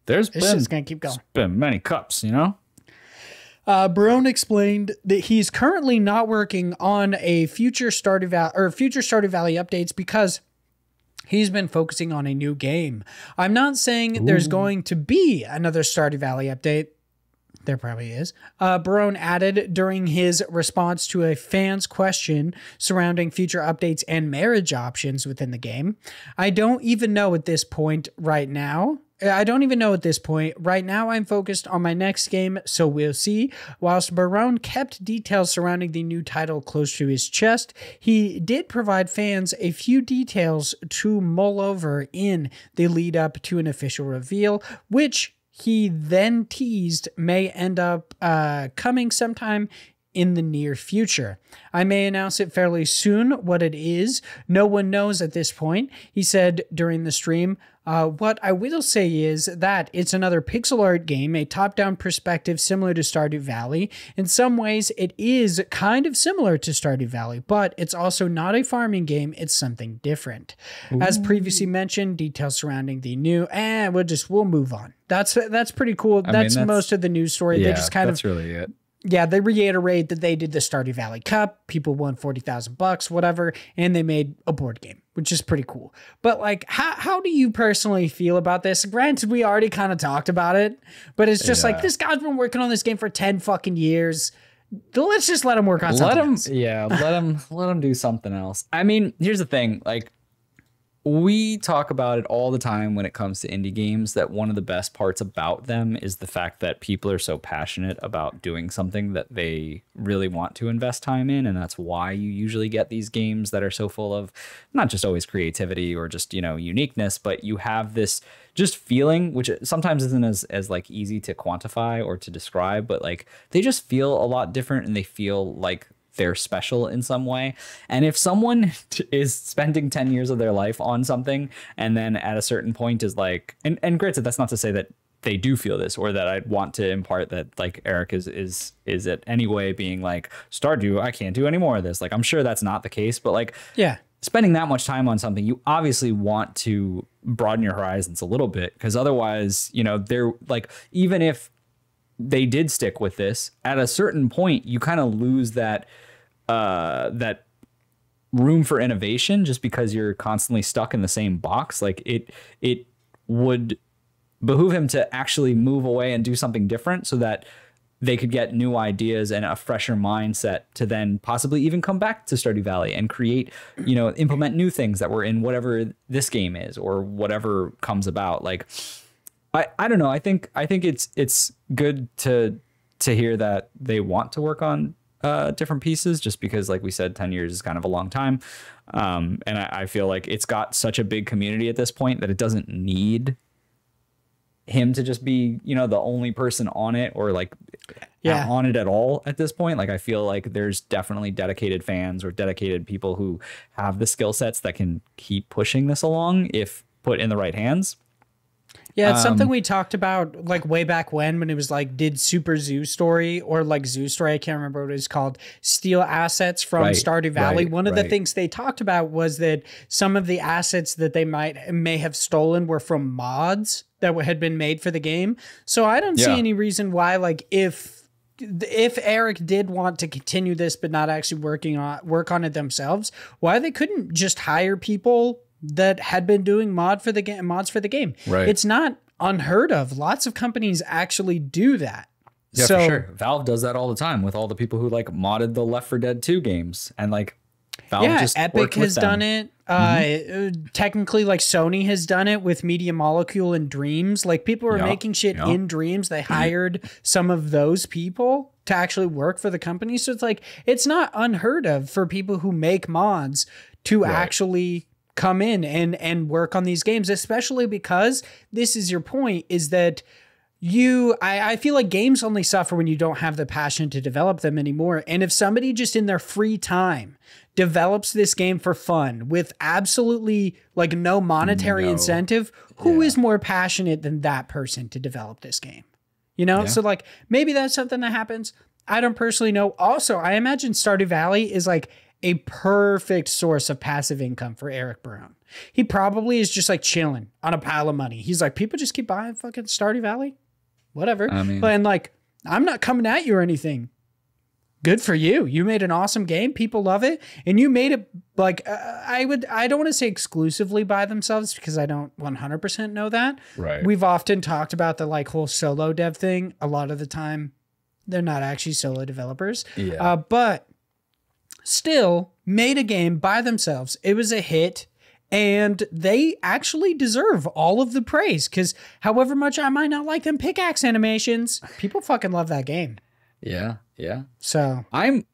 There's gonna keep going. been many cups, you know? Barone explained that he's currently not working on a future Stardew Valley updates because he's been focusing on a new game. I'm not saying there's going to be another Stardew Valley update. There probably is. Barone added during his response to a fan's question surrounding future updates and marriage options within the game. I don't even know at this point right now. Right now, I'm focused on my next game, so we'll see. Whilst Barone kept details surrounding the new title close to his chest, he did provide fans a few details to mull over in the lead up to an official reveal, which he then teased may end up coming sometime in the near future. I may announce it fairly soon. What it is, no one knows at this point. He said during the stream, what I will say is that it's another pixel art game, a top-down perspective similar to Stardew Valley. In some ways, it is kind of similar to Stardew Valley, but it's also not a farming game. It's something different. Ooh. As previously mentioned, details surrounding the new, we'll move on. That's pretty cool. That's most of the news story. Yeah, they just kind that's really it. Yeah, they reiterate that they did the Stardew Valley Cup. People won $40,000, whatever, and they made a board game, which is pretty cool. But like, how do you personally feel about this? Granted, we already kind of talked about it, but it's just like, this guy's been working on this game for 10 fucking years. Let's just let him work on something else. Yeah, let him do something else. I mean, here's the thing, like, we talk about it all the time when it comes to indie games, that one of the best parts about them is the fact that people are so passionate about doing something that they really want to invest time in. And that's why you usually get these games that are so full of not just always creativity or just, you know, uniqueness, but you have this just feeling, which sometimes isn't as like easy to quantify or to describe, but like they just feel a lot different and they feel like they're special in some way. And if someone is spending 10 years of their life on something and then at a certain point is like, and granted, that's not to say that they do feel this or that I'd want to impart that like Eric is it anyway being like, Stardew, I can't do any more of this. Like, I'm sure that's not the case, but like, yeah, spending that much time on something, you obviously want to broaden your horizons a little bit, because otherwise, you know, they're like, even if they did stick with this, at a certain point, you kind of lose that room for innovation just because you're constantly stuck in the same box. Like it would behoove him to actually move away and do something different so that they could get new ideas and a fresher mindset to then possibly even come back to Stardew Valley and create, you know, implement new things that were in whatever this game is or whatever comes about. Like, I don't know. I think it's good to hear that they want to work on different pieces, just because, like we said, 10 years is kind of a long time. And I feel like it's got such a big community at this point that it doesn't need him to just be, you know, the only person on it or like on it at all at this point. Like, I feel like there's definitely dedicated fans or dedicated people who have the skill sets that can keep pushing this along if put in the right hands. Yeah, it's something we talked about like way back when it was like, did Super Zoo Story or like Zoo Story, I can't remember what it was called, steal assets from Stardew Valley. One of the things they talked about was that some of the assets that they may have stolen were from mods that had been made for the game. So I don't see any reason why, like, if Eric did want to continue this but not actually work on it themselves, why they couldn't just hire people that had been doing mods for the game. Right. It's not unheard of. Lots of companies actually do that. Yeah, for sure. Valve does that all the time with all the people who like modded the Left 4 Dead 2 games, and like Valve just Epic has done it. Technically, like Sony has done it with Media Molecule and Dreams. Like, people are making shit in Dreams. They hired some of those people to actually work for the company. So it's like, it's not unheard of for people who make mods to actually come in and work on these games, especially because this is your point, is that I feel like games only suffer when you don't have the passion to develop them anymore. And if somebody just in their free time develops this game for fun with absolutely like no monetary incentive, who is more passionate than that person to develop this game? You know? So like maybe that's something that happens. I don't personally know. Also, I imagine Stardew Valley is like a perfect source of passive income for Eric Barone. He probably is just like chilling on a pile of money. He's like, people just keep buying fucking Stardew Valley. Whatever. I mean, and like, I'm not coming at you or anything. Good for you. You made an awesome game. People love it. And you made it like, I don't want to say exclusively by themselves because I don't 100% know that. Right. We've often talked about the like whole solo dev thing. A lot of the time, they're not actually solo developers. Yeah. But still made a game by themselves. It was a hit. And they actually deserve all of the praise because however much I might not like them pickaxe animations, people fucking love that game. Yeah. Yeah. So I'm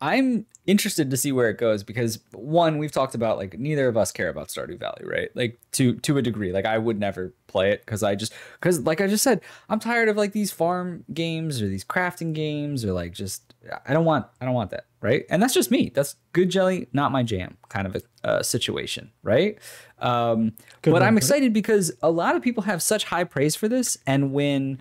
interested to see where it goes because one, we've talked about like neither of us care about Stardew Valley, right? Like to a degree, like I would never play it because like I just said, I'm tired of like these farm games or these crafting games or like just I don't want that, right? And that's just me. That's good jelly, not my jam kind of a situation, right? But I'm excited because a lot of people have such high praise for this, and when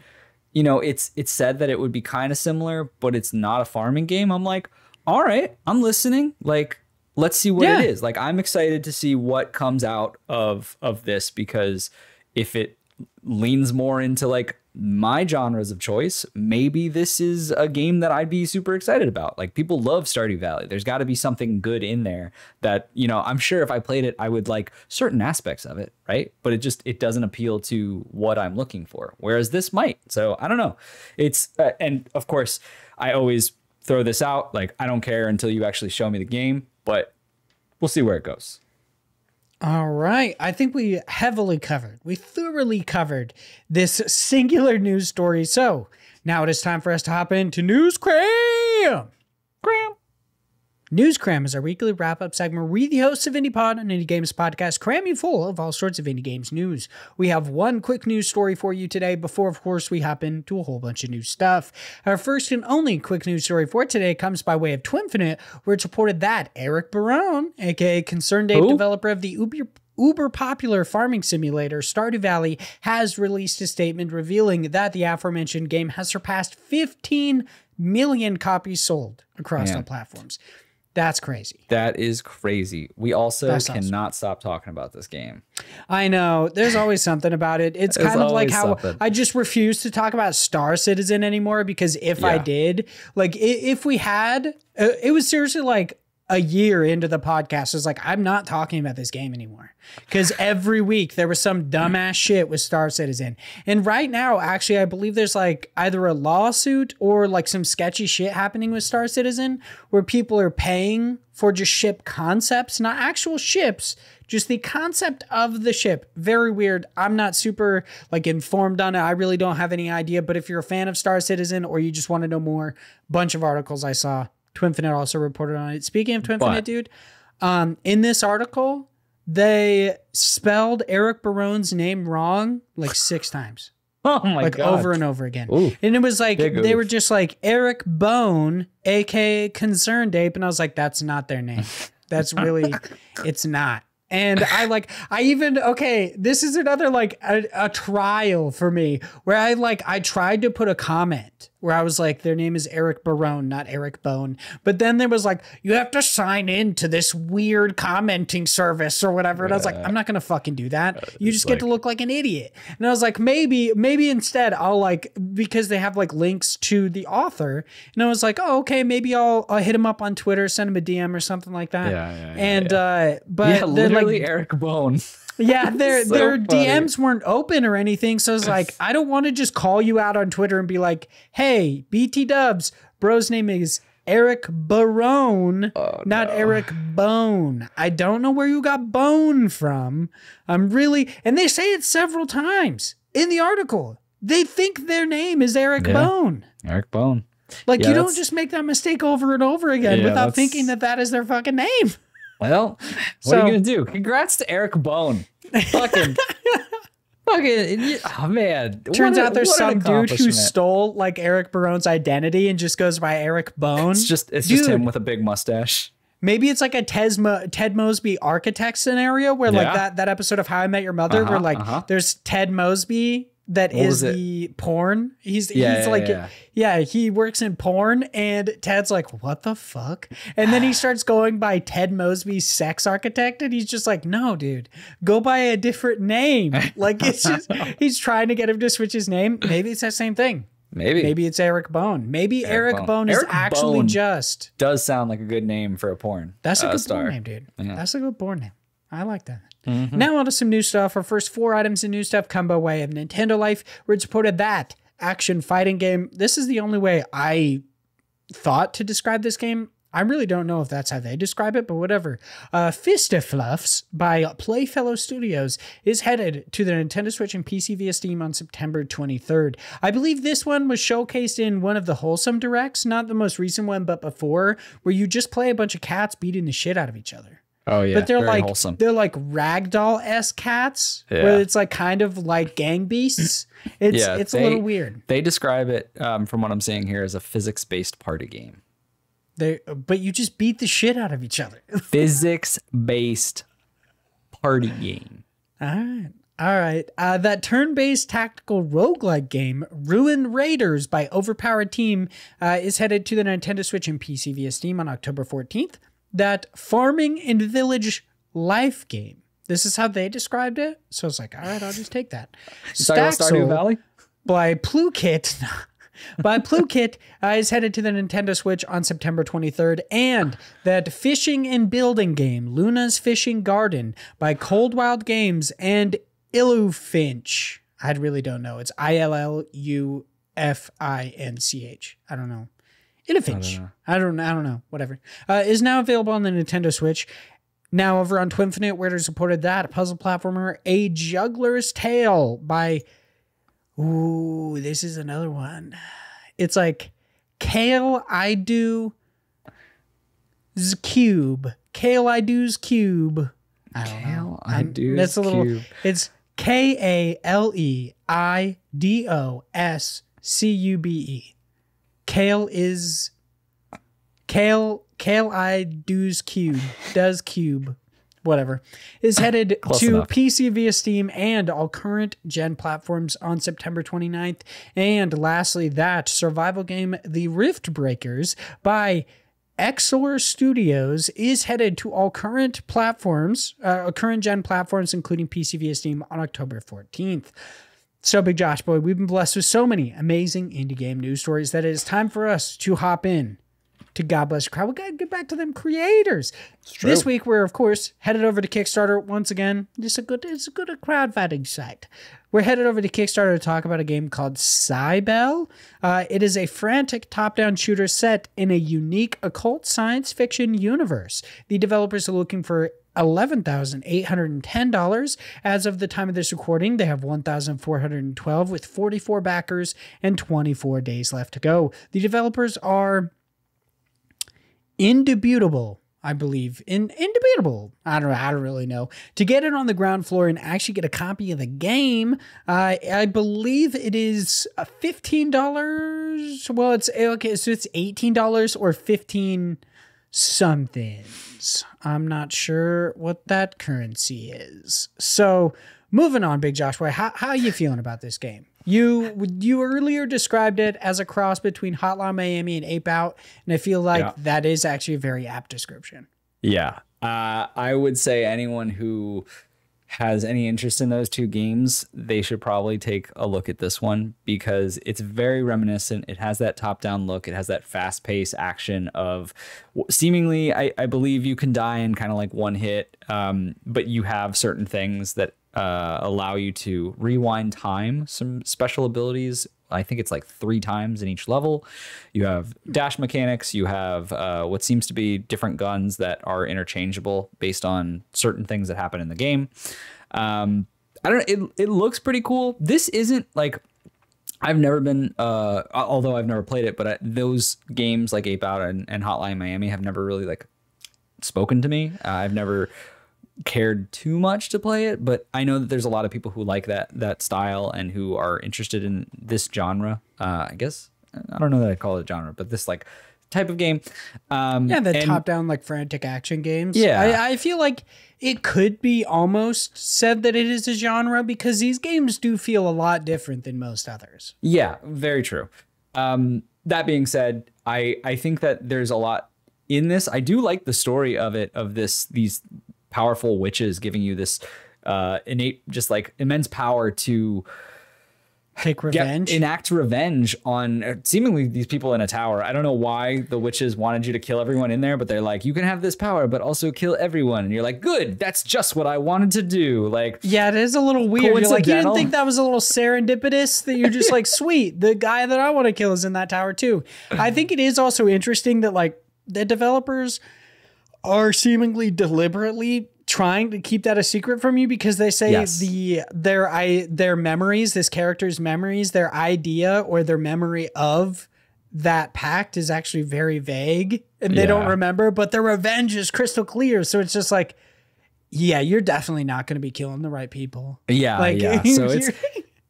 you know, it's said that it would be kind of similar, but it's not a farming game. I'm like, all right, I'm listening. Like, let's see what it is. Like, I'm excited to see what comes out of this because if it leans more into like my genres of choice, maybe this is a game that I'd be super excited about. Like people love Stardew Valley. There's got to be something good in there that, you know, I'm sure if I played it, I would like certain aspects of it. Right. But it doesn't appeal to what I'm looking for. Whereas this might. So I don't know. It's and of course, I always throw this out. Like, I don't care until you actually show me the game, but we'll see where it goes. All right. I think we thoroughly covered this singular news story. So now it is time for us to hop into News Cram. News Cram is our weekly wrap-up segment. We, the hosts of IndiePod, an indie games podcast, cram you full of all sorts of indie games news. We have one quick news story for you today before, of course, we hop into a whole bunch of new stuff. Our first and only quick news story for today comes by way of Twinfinite, where it's reported that Eric Barone, aka Concerned Ape developer of the uber popular farming simulator Stardew Valley, has released a statement revealing that the aforementioned game has surpassed 15 million copies sold across all platforms. That's crazy. That is crazy. We also cannot stop talking about this game. I know. There's always something about it. It's kind of like how I just refuse to talk about Star Citizen anymore because if I did, like if we had, it was seriously like a year into the podcast, I was like, I'm not talking about this game anymore. Because every week there was some dumbass shit with Star Citizen. And right now, actually, I believe there's like either a lawsuit or like some sketchy shit happening with Star Citizen where people are paying for just ship concepts, not actual ships, just the concept of the ship. Very weird. I'm not super like informed on it. I really don't have any idea. But if you're a fan of Star Citizen or you just want to know more, bunch of articles I saw. Twinfinite also reported on it. Speaking of Twinfinite, dude, in this article, they spelled Eric Barone's name wrong like 6 times. Oh my God. Like over and over again. Ooh, and it was like, they were just like Eric Bone, aka Concerned Ape. And I was like, that's not their name. That's really, it's not. And this is another like a trial for me where I tried to put a comment where I was like, their name is Eric Barone, not Eric Bone. But then there was like, you have to sign in to this weird commenting service or whatever. And I was like, I'm not going to fucking do that. You just get to look like an idiot. And I was like, maybe instead I'll like, because they have like links to the author. And I was like, oh, okay, maybe I'll hit him up on Twitter, send him a DM or something like that. But literally like, Eric Bone. Yeah, their DMs weren't open or anything. So I was like, I don't want to just call you out on Twitter and be like, hey, BT dubs, bro's name is Eric Barone, not Eric Bone. I don't know where you got Bone from. And they say it several times in the article. They think their name is Eric Bone. Eric Bone. Like, you don't just make that mistake over and over again without thinking that is their fucking name. Well, what are you going to do? Congrats to Eric Bone. Fucking, oh man. Turns out there's some dude who stole like Eric Barone's identity and just goes by Eric Bone. It's just him with a big mustache. Maybe it's like a Ted Mosby architect scenario where like that episode of How I Met Your Mother where like there's Ted Mosby that is the porn. He's he works in porn and Ted's like, what the fuck? And then he starts going by Ted Mosby's sex architect and he's just like, no, dude, go by a different name. Like it's just, he's trying to get him to switch his name. Maybe it's that same thing. Maybe it's Eric Bone. Maybe Eric Bone is actually Bone just. Does sound like a good name for a porn. That's a good porn name, dude. Yeah. That's a good porn name. I like that. Now on to some new stuff. Our first 4 items in new stuff come by way of Nintendo Life, where it supported that action fighting game. This is the only way I thought to describe this game. I really don't know if that's how they describe it, but whatever. Fistifluffs by Playfellow Studios is headed to the Nintendo Switch and PC via Steam on September 23rd. I believe this one was showcased in one of the Wholesome Directs, not the most recent one, but before, where you just play a bunch of cats beating the shit out of each other. Oh yeah, but they're very like wholesome. They're like ragdoll-esque cats, where it's like kind of like gang beasts. It's a little weird. They describe it, from what I'm seeing here, as a physics-based party game. But you just beat the shit out of each other. Physics-based party game. All right. That turn-based tactical roguelike game, Ruin Raiders by Overpowered Team, is headed to the Nintendo Switch and PC via Steam on October 14th. That farming and village life game. This is how they described it. So it's like, all right, I'll just take that. Stardew Valley? By Plukit. Is headed to the Nintendo Switch on September 23rd. And that fishing and building game, Luna's Fishing Garden by Cold Wild Games and Illufinch. I really don't know. It's Illufinch. I don't know. Illufinch. I don't know. Whatever. Is now available on the Nintendo Switch. Now over on Twinfinite, where they supported that, a puzzle platformer, A Juggler's Tale by... Ooh, this is another one. It's like Kale I Do's Cube. Kale I Do's Cube. I don't know. I Do's That's a little. Cube. It's KaleIDOSCUBE. Kale is Kale I Do's Cube. Does Cube. Whatever, is headed to enough. PC via Steam and all current gen platforms on September 29th. And lastly, that survival game, The Rift Breakers by Exor Studios, is headed to all current platforms, current gen platforms, including PC via Steam on October 14th. So, Big Josh Boy, we've been blessed with so many amazing indie game news stories that it is time for us to hop in to God Bless Your Crowd. We gotta get back to them creators. This week we're of course headed over to Kickstarter once again. It's a good crowdfunding site. We're headed over to Kickstarter to talk about a game called Cybel. It is a frantic top-down shooter set in a unique occult science fiction universe. The developers are looking for $11,810 as of the time of this recording. They have 1,412 with 44 backers and 24 days left to go. The developers are Indubitable, I believe. Indubitable. I don't really know. To get it on the ground floor and actually get a copy of the game, I believe it is $15. Well, it's okay. So it's $18 or 15 somethings. I'm not sure what that currency is. So moving on, Big Josh Boy, how are you feeling about this game? You earlier described it as a cross between Hotline Miami and Ape Out, and I feel like that is actually a very apt description. Yeah. I would say anyone who has any interest in those two games, they should probably take a look at this one because it's very reminiscent. It has that top-down look. It has that fast-paced action of seemingly, I believe you can die in kind of like one hit, but you have certain things that allow you to rewind time, some special abilities. I think it's like 3 times in each level. You have dash mechanics. You have what seems to be different guns that are interchangeable based on certain things that happen in the game. I don't know. It looks pretty cool. This isn't like I've never been, although I've never played it, but those games like Ape Out and Hotline Miami have never really like spoken to me. I've never cared too much to play it, but I know that there's a lot of people who like that style and who are interested in this genre. I guess I don't know that I'd call it a genre, but this like type of game. The top-down like frantic action games. Yeah, I feel like it could be almost said that it is a genre because these games do feel a lot different than most others. Yeah, very true. That being said, I think that there's a lot in this. I do like the story of it, of these powerful witches giving you this innate, just like immense power to take revenge, enact revenge on seemingly these people in a tower. I don't know why the witches wanted you to kill everyone in there, but they're like, you can have this power, but also kill everyone. And you're like, good, that's just what I wanted to do. Like, yeah, it is a little weird. You're like, you didn't think that was a little serendipitous that you're just like, sweet, the guy that I want to kill is in that tower too. I think it is also interesting that like the developers are seemingly deliberately trying to keep that a secret from you because they say their memories, this character's memories, their idea or their memory of that pact is actually very vague and they don't remember, but their revenge is crystal clear. So it's just like, yeah, you're definitely not going to be killing the right people. Yeah, like, yeah. So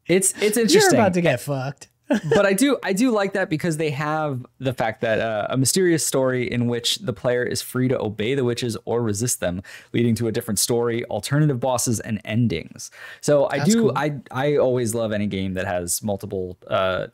it's interesting. You're about to get fucked. But I do like that because they have the fact that a mysterious story in which the player is free to obey the witches or resist them, leading to a different story, alternative bosses, and endings. So cool. I always love any game that has multiple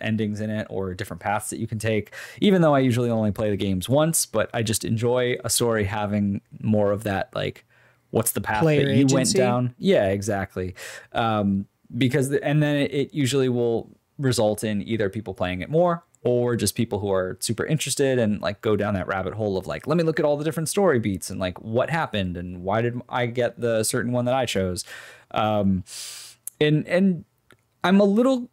endings in it or different paths that you can take, even though I usually only play the games once, but I just enjoy a story having more of that, like, what's the path player that you agency? went down? Yeah, exactly. Because and then it usually will result in either people playing it more or just people who are super interested and like go down that rabbit hole of like, let me look at all the different story beats and like what happened and why did I get the certain one that I chose. And I'm a little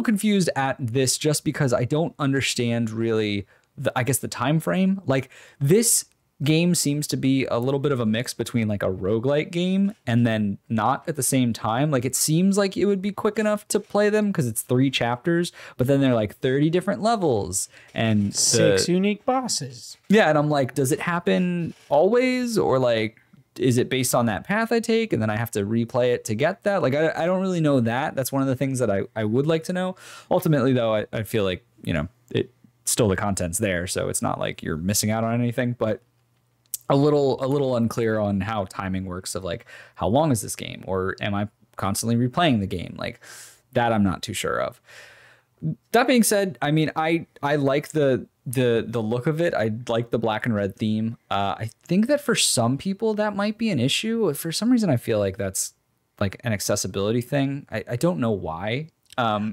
confused at this just because I don't understand really the time frame. Like this game seems to be a little bit of a mix between like a roguelike game and then not at the same time. Like it seems like it would be quick enough to play them because it's 3 chapters, but then they're like 30 different levels and 6 unique bosses. Yeah. And I'm like, does it happen always or like, is it based on that path I take and then I have to replay it to get that? Like, I don't really know that. That's one of the things that I would like to know. Ultimately though, I feel like, it still the content's there. So it's not like you're missing out on anything, but a little unclear on how timing works of like, how long is this game? Or am I constantly replaying the game? Like that I'm not too sure of. That being said, I mean, I like the look of it. I like the black and red theme. I think that for some people that might be an issue. For some reason, I feel like that's like an accessibility thing. I don't know why.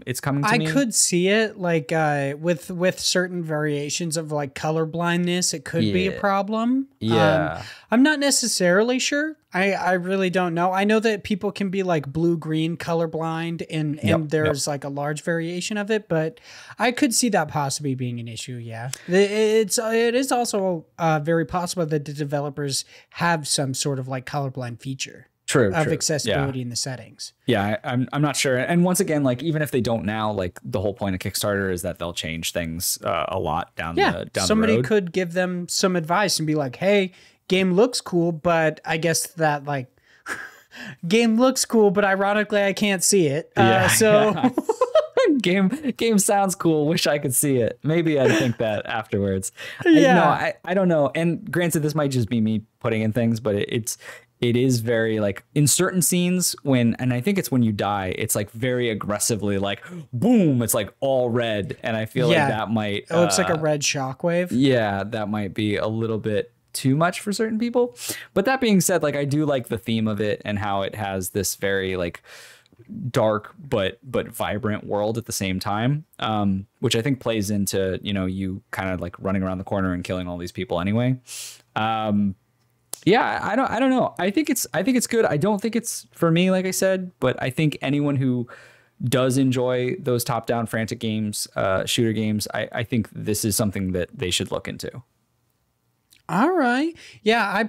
It's coming to me. I could see it like with certain variations of like color blindness, it could be a problem. Yeah. I'm not necessarily sure. I really don't know. I know that people can be like blue-green colorblind and there's like a large variation of it, but I could see that possibly being an issue. Yeah. It is also very possible that the developers have some sort of like colorblind feature. True. Accessibility in the settings. Yeah, I'm not sure. And once again, like even if they don't now, like the whole point of Kickstarter is that they'll change things a lot down the road. Somebody could give them some advice and be like, "Hey, game looks cool, but I guess that like game looks cool, but ironically I can't see it." Game sounds cool. Wish I could see it. Maybe I'd think that afterwards. Yeah. I don't know. And granted, this might just be me putting in things, but it is very like in certain scenes and I think it's when you die, it's like very aggressively like boom, it's like all red. And I feel like that might, it looks like a red shockwave. Yeah. That might be a little bit too much for certain people. But that being said, like I do like the theme of it and how it has this very like dark, but vibrant world at the same time. Which I think plays into, you kind of like running around the corner and killing all these people anyway. Yeah, I don't know. I think it's good. I don't think it's for me, like I said, but I think anyone who does enjoy those top-down frantic games, shooter games, I think this is something that they should look into. All right. Yeah, I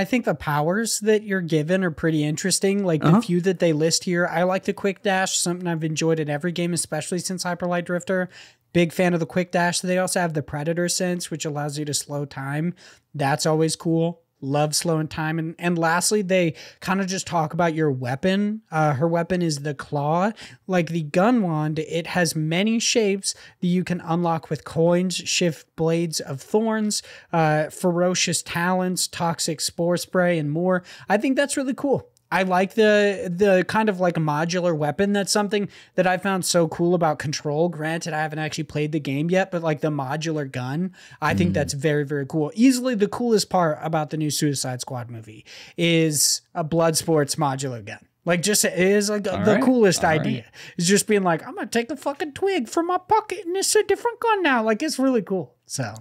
think the powers that you're given are pretty interesting. Like the few that they list here. I like the quick dash, something I've enjoyed in every game, especially since Hyperlight Drifter. Big fan of the quick dash. They also have the predator sense, which allows you to slow time. That's always cool. Love slowing time. And lastly, they kind of just talk about your weapon. Her weapon is the claw. Like the gun wand, it has many shapes that you can unlock with coins, shift blades of thorns, ferocious talons, toxic spore spray, and more. I think that's really cool. I like the kind of like modular weapon. That's something that I found so cool about Control. Granted, I haven't actually played the game yet, but like the modular gun, I think that's very, very cool. Easily the coolest part about the new Suicide Squad movie is a Bloodsport's modular gun. Like just it is like the coolest idea. It's just being like, I'm going to take a fucking twig from my pocket and it's a different gun now. Like it's really cool. So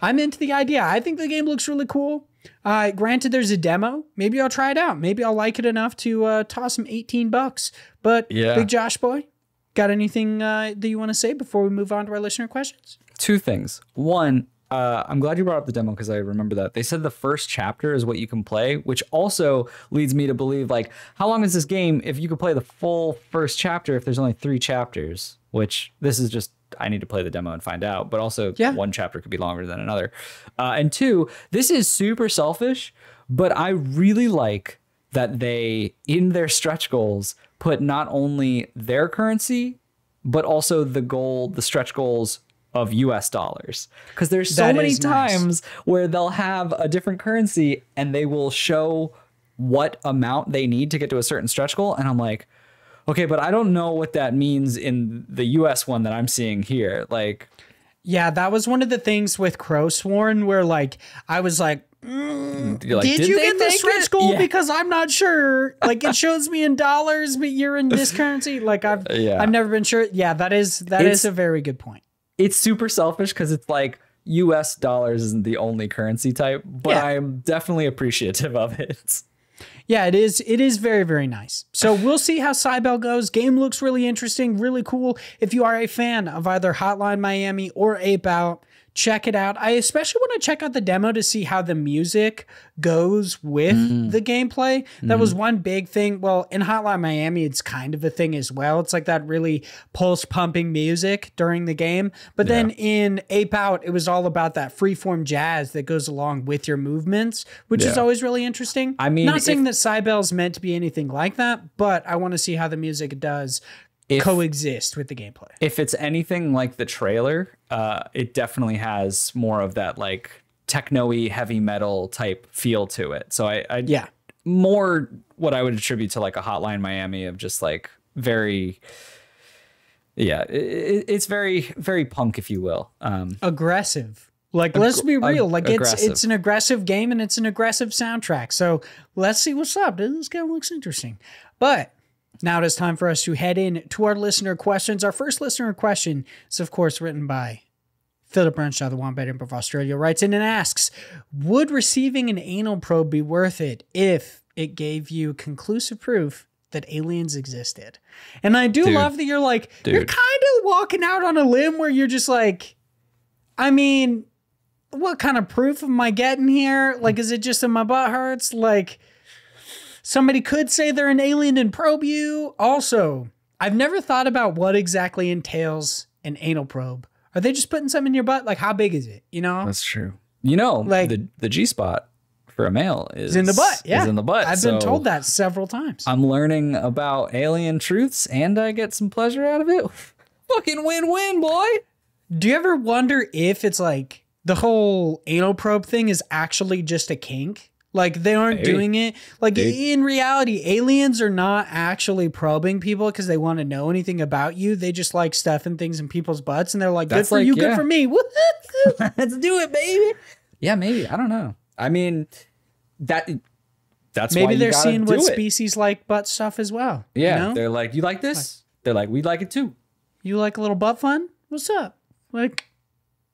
I'm into the idea. I think the game looks really cool. Granted, there's a demo. Maybe I'll try it out. Maybe I'll like it enough to toss him $18. But Big Josh boy, got anything that you want to say before we move on to our listener questions? Two things. One, I'm glad you brought up the demo because I remember that. They said the first chapter is what you can play, which also leads me to believe, like, how long is this game if you could play the full first chapter if there's only 3 chapters? Which this is just, I need to play the demo and find out. But also, one chapter could be longer than another. And 2, this is super selfish, but I really like that they, in their stretch goals, put not only their currency, but also the stretch goals of US dollars. Because there's so many times where they'll have a different currency and they will show what amount they need to get to a certain stretch goal. And I'm like, okay, but I don't know what that means in the US one that I'm seeing here. Like, yeah, that was one of the things with Crowsworn where like, I was like, did you get the stretch goal? Yeah. Because I'm not sure. Like it shows me in dollars, but you're in this currency. Like I've never been sure. Yeah, that is a very good point. It's super selfish because it's like US dollars isn't the only currency type, but I'm definitely appreciative of it. Yeah, it is. It is very, very nice. So we'll see how Cybel goes. Game looks really interesting, really cool. If you are a fan of either Hotline Miami or Ape Out, check it out. I especially want to check out the demo to see how the music goes with the gameplay. That was one big thing. Well, in Hotline Miami, it's kind of a thing as well. It's like that really pulse pumping music during the game. But then in Ape Out, it was all about that freeform jazz that goes along with your movements, which is always really interesting. I mean, not saying that Cybel's meant to be anything like that, but I want to see how the music does coexist with the gameplay. If it's anything like the trailer, it definitely has more of that like techno-y heavy metal type feel to it. So I more what I would attribute to like a Hotline Miami of just like very it's very, very punk, if you will. Aggressive. Like, let's be real. Like, it's an aggressive game and it's an aggressive soundtrack. So let's see what's up. This game looks interesting. But now it is time for us to head in to our listener questions. Our first listener question is, of course, written by Philip Brenshaw, the Wombat Imp of Australia, writes in and asks, would receiving an anal probe be worth it if it gave you conclusive proof that aliens existed? And I do love that you're like, you're kind of walking out on a limb where you're just like, I mean, what kind of proof am I getting here? Like, is it just that my butt hurts? Like, somebody could say they're an alien and probe you. Also, I've never thought about what exactly entails an anal probe. Are they just putting something in your butt? Like, how big is it? You know? That's true. You know, like the G-spot for a male is in the butt. Yeah. Is in the butt. I've been told that several times. I'm learning about alien truths and I get some pleasure out of it. Fucking win-win, boy. Do you ever wonder if it's like the whole anal probe thing is actually just a kink? Like they aren't doing it. Like in reality, aliens are not actually probing people because they want to know anything about you. They just like stuffing things in people's butts and they're like, good for you, good for me. Let's do it, baby. Yeah, maybe. I don't know. I mean, that's maybe why they're seeing what species like butt stuff as well. Yeah. You know? They're like, you like this? They're like, we like it too. You like a little butt fun? What's up? Like,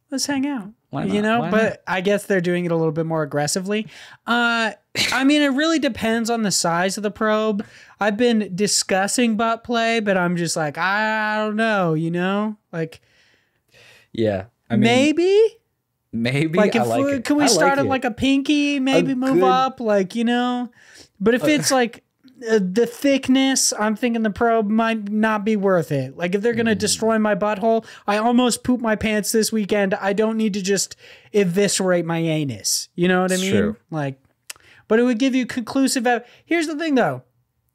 let's hang out. Why not? You know, but I guess they're doing it a little bit more aggressively. I mean, it really depends on the size of the probe. I've been discussing butt play, but I'm just like, I don't know, you know? Like, yeah, I mean, Maybe. Like, I if like it. can we I start like at it. like a pinky, maybe move good- up, like, you know? But if it's like the thickness, I'm thinking the probe might not be worth it. Like, if they're gonna destroy my butthole, I almost pooped my pants this weekend. I don't need to just eviscerate my anus. You know what I mean? True. Like, but it would give you conclusive. Here's the thing, though.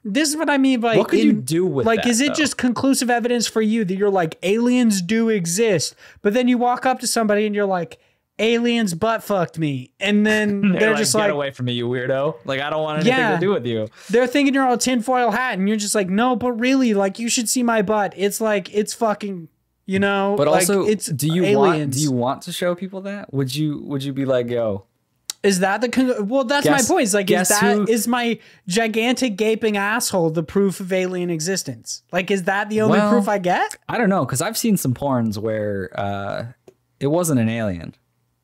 This is what I mean by What could you do with like, that, is it though? just conclusive evidence for you that you're like, aliens do exist, but then you walk up to somebody and you're like, aliens butt fucked me, and then they're just get like, away from me, you weirdo. Like, I don't want anything Yeah. to do with you. they're thinking you're all tinfoil hat, and you're just like, no, but really, like, you should see my butt. It's like, it's fucking, you know. But like, also, it's do you want to show people that? Would you be like, yo, Is that the well? That's Guess- my point. Is like, is guess that who- is my gigantic gaping asshole the proof of alien existence? Like, is that the only Well, proof I get? I don't know, because I've seen some porns where it wasn't an alien,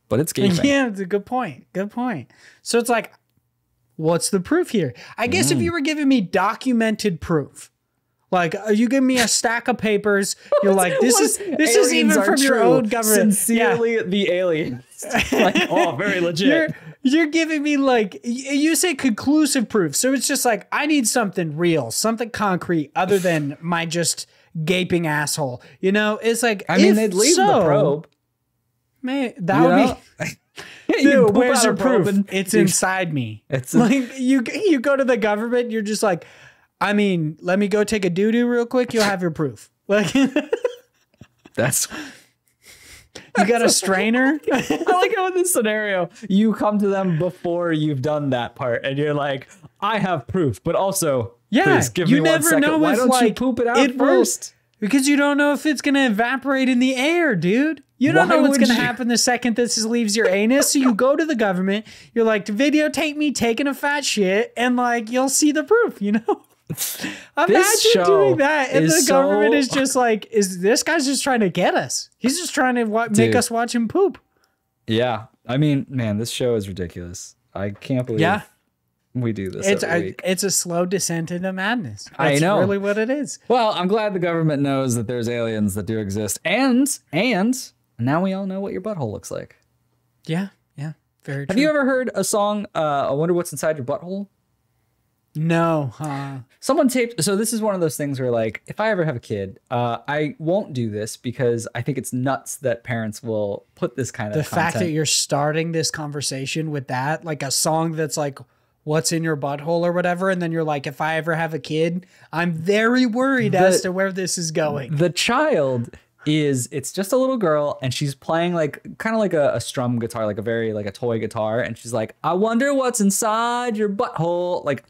but it's gaping. Yeah, it's a good point. Good point. So it's like, what's the proof here? I guess if you were giving me documented proof, like, you give me a stack of papers, you're like, this is Aliens even are from your true. own government. Sincerely, the aliens. Like, oh, very legit. You're giving me, like, you say conclusive proof. So it's just like, I need something real, something concrete other than my just gaping asshole. You know, it's like, I mean, if they'd leave so, the probe. Man, that You would know? be. You Dude, poop where's out your a probe proof? and It's you- inside me. It's Like, you go to the government, you're just like, I mean, let me go take a doo-doo real quick. You'll have your proof. Like, you That's. got a strainer? I like how in this scenario you come to them before you've done that part, and you're like, "I have proof, but also, Yeah, please give you me 1 never second. know Why if, don't you like, poop it out it will- first?" Because you don't know if it's going to evaporate in the air, dude. You don't Why know what's would going to you? happen the second this leaves your anus. So you go to the government. You're like, videotape me taking a fat shit, and like, you'll see the proof, you know? Imagine show doing that, and the is government so- is just like, "Is this guy's just trying to get us? He's just trying to make Dude. us watch him poop." Yeah, I mean, man, this show is ridiculous. I can't believe Yeah. we do this It's every week. it's a slow descent into madness. I That's know. really what it is. Well, I'm glad the government knows that there's aliens that do exist, and now we all know what your butthole looks like. Yeah, very true. Have you ever heard a song? I wonder what's inside your butthole. No, Someone taped. So this is one of those things where, like, if I ever have a kid, I won't do this because I think it's nuts that parents will put this kind the of fact that content. you're starting this conversation with that, like a song that's like, what's in your butthole or whatever, and then you're like, if I ever have a kid, I'm very worried as to where this is going. The child it's just a little girl, and she's playing like kind of like a strum guitar, like a toy guitar, and she's like, I wonder what's inside your butthole, like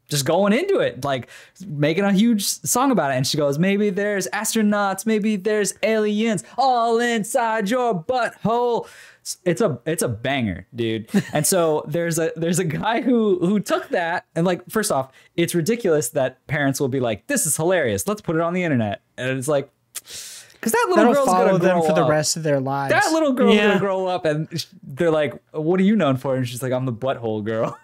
just going into it, like making a huge song about it. And she goes, maybe there's astronauts, maybe there's aliens all inside your butthole. It's a banger, dude. And so there's a guy who took that, and, like, first off, it's ridiculous that parents will be like, this is hilarious, let's put it on the internet. And it's like, because that little That'll girl's follow gonna them grow for the up. rest of their lives. That little girl's yeah. gonna grow up, and they're like, what are you known for? And she's like, I'm the butthole girl.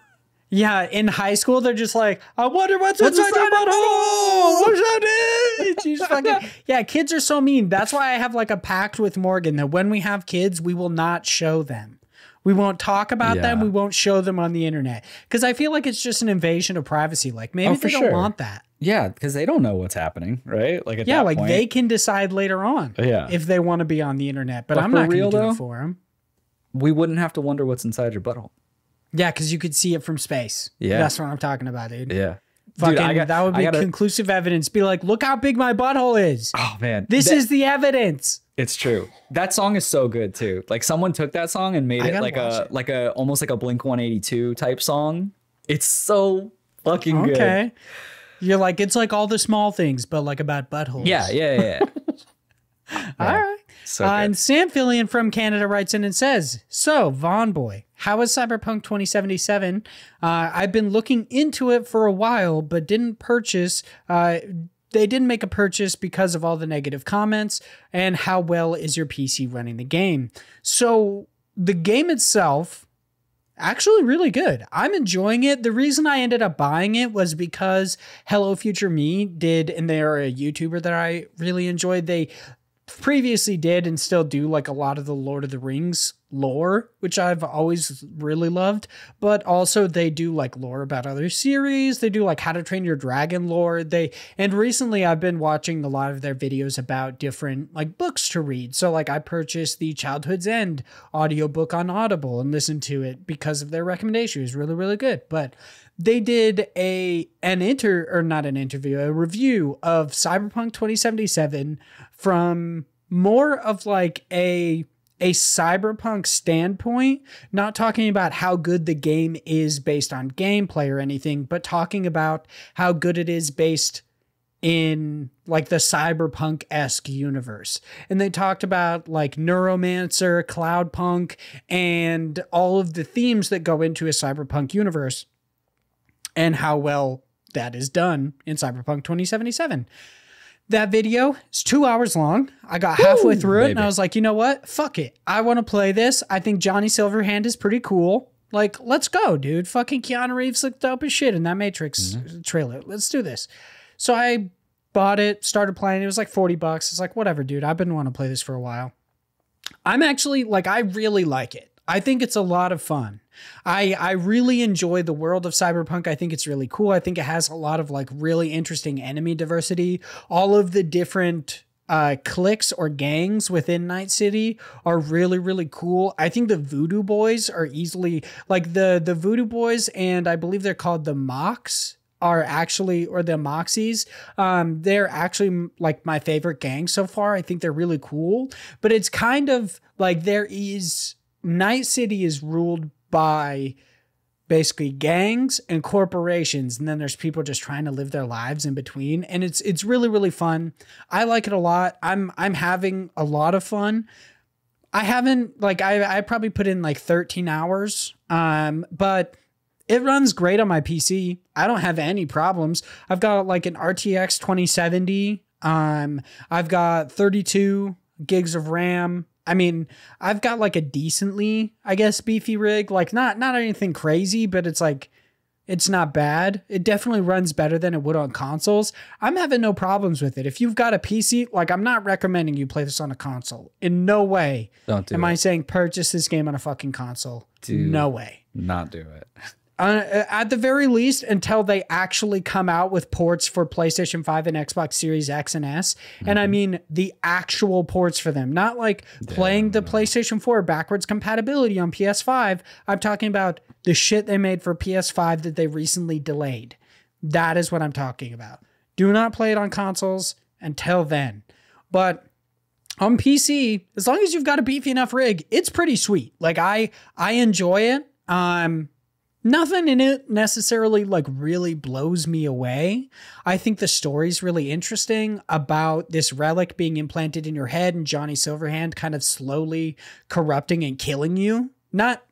Yeah, in high school, they're just like, I wonder what's inside your butthole. What's that? She's fucking, yeah, kids are so mean. That's why I have like a pact with Morgan that when we have kids, we will not show them. We won't talk about them. Yeah. We won't show them on the internet. Because I feel like it's just an invasion of privacy. Like, maybe for they don't sure. want that. Yeah, because they don't know what's happening, right? Like, at Yeah, that like point. they can decide later on Yeah. if they want to be on the internet. But But I'm for not going real, to do though? it for them. We wouldn't have to wonder what's inside your butthole. Yeah, because you could see it from space. Yeah. That's what I'm talking about, dude. Yeah. Fucking, Dude, that would be conclusive evidence. Be like, look how big my butthole is. Oh man, This is the evidence. It's true. That song is so good too. Like, someone took that song and made it gotta like watch a almost like a Blink 182 type song. It's so fucking good. Okay. You're like, it's like all the small things, but like about buttholes. Yeah. All right. So good. And Sam Fillion from Canada writes in and says, so, Vaughn boy, how is Cyberpunk 2077? I've been looking into it for a while, but didn't purchase. They didn't make a purchase because of all the negative comments. And how well is your PC running the game? So the game itself, actually really good. I'm enjoying it. The reason I ended up buying it was because Hello Future Me did, and they're a YouTuber that I really enjoyed. They previously did and still do like a lot of the Lord of the Rings lore, which I've always really loved, but also they do like lore about other series. They do like How to Train Your Dragon lore. And recently I've been watching a lot of their videos about different like books to read. So like I purchased the Childhood's End audiobook on Audible and listened to it because of their recommendation. It was really, really good. But they did a review of Cyberpunk 2077 from more of like a cyberpunk standpoint, not talking about how good the game is based on gameplay or anything, but talking about how good it is based in like the cyberpunk-esque universe. And they talked about like Neuromancer, Cloudpunk, and all of the themes that go into a cyberpunk universe and how well that is done in Cyberpunk 2077. That video is 2 hours long. I got halfway through it and I was like, you know what? Fuck it. I want to play this. I think Johnny Silverhand is pretty cool. Like, let's go, dude. Fucking Keanu Reeves looked dope as shit in that Matrix trailer. Let's do this. So I bought it, started playing. It was like $40. It's like, whatever, dude. I've been wanting to play this for a while. I'm actually like, I really like it. I think it's a lot of fun. I really enjoy the world of Cyberpunk. I think it's really cool. I think it has a lot of like really interesting enemy diversity. All of the different cliques or gangs within Night City are really, really cool. I think the Voodoo Boys are easily like the Voodoo Boys, and I believe they're called the Mox are actually, or the Moxies. They're actually like my favorite gang so far. I think they're really cool, but it's kind of like Night City is ruled by basically gangs and corporations, and then there's people just trying to live their lives in between, and it's really, really fun. I like it a lot. I'm having a lot of fun. I haven't like I probably put in like 13 hours, but it runs great on my PC. I don't have any problems. I've got like an RTX 2070. I've got 32 gigs of RAM. I mean, I've got like a decently, I guess, beefy rig, like not anything crazy, but it's like, it's not bad. It definitely runs better than it would on consoles. I'm having no problems with it. If you've got a PC, like I'm not recommending you play this on a console. In no way am I saying purchase this game on a fucking console. No way. Not do it. At the very least, until they actually come out with ports for PlayStation 5 and Xbox Series X and S. And I mean the actual ports for them, not like playing the PlayStation 4 backwards compatibility on PS5. I'm talking about the shit they made for PS5 that they recently delayed. That is what I'm talking about. Do not play it on consoles until then. But on PC, as long as you've got a beefy enough rig, it's pretty sweet. Like I enjoy it. Nothing in it necessarily like really blows me away. I think the story's really interesting about this relic being implanted in your head and Johnny Silverhand kind of slowly corrupting and killing you. Not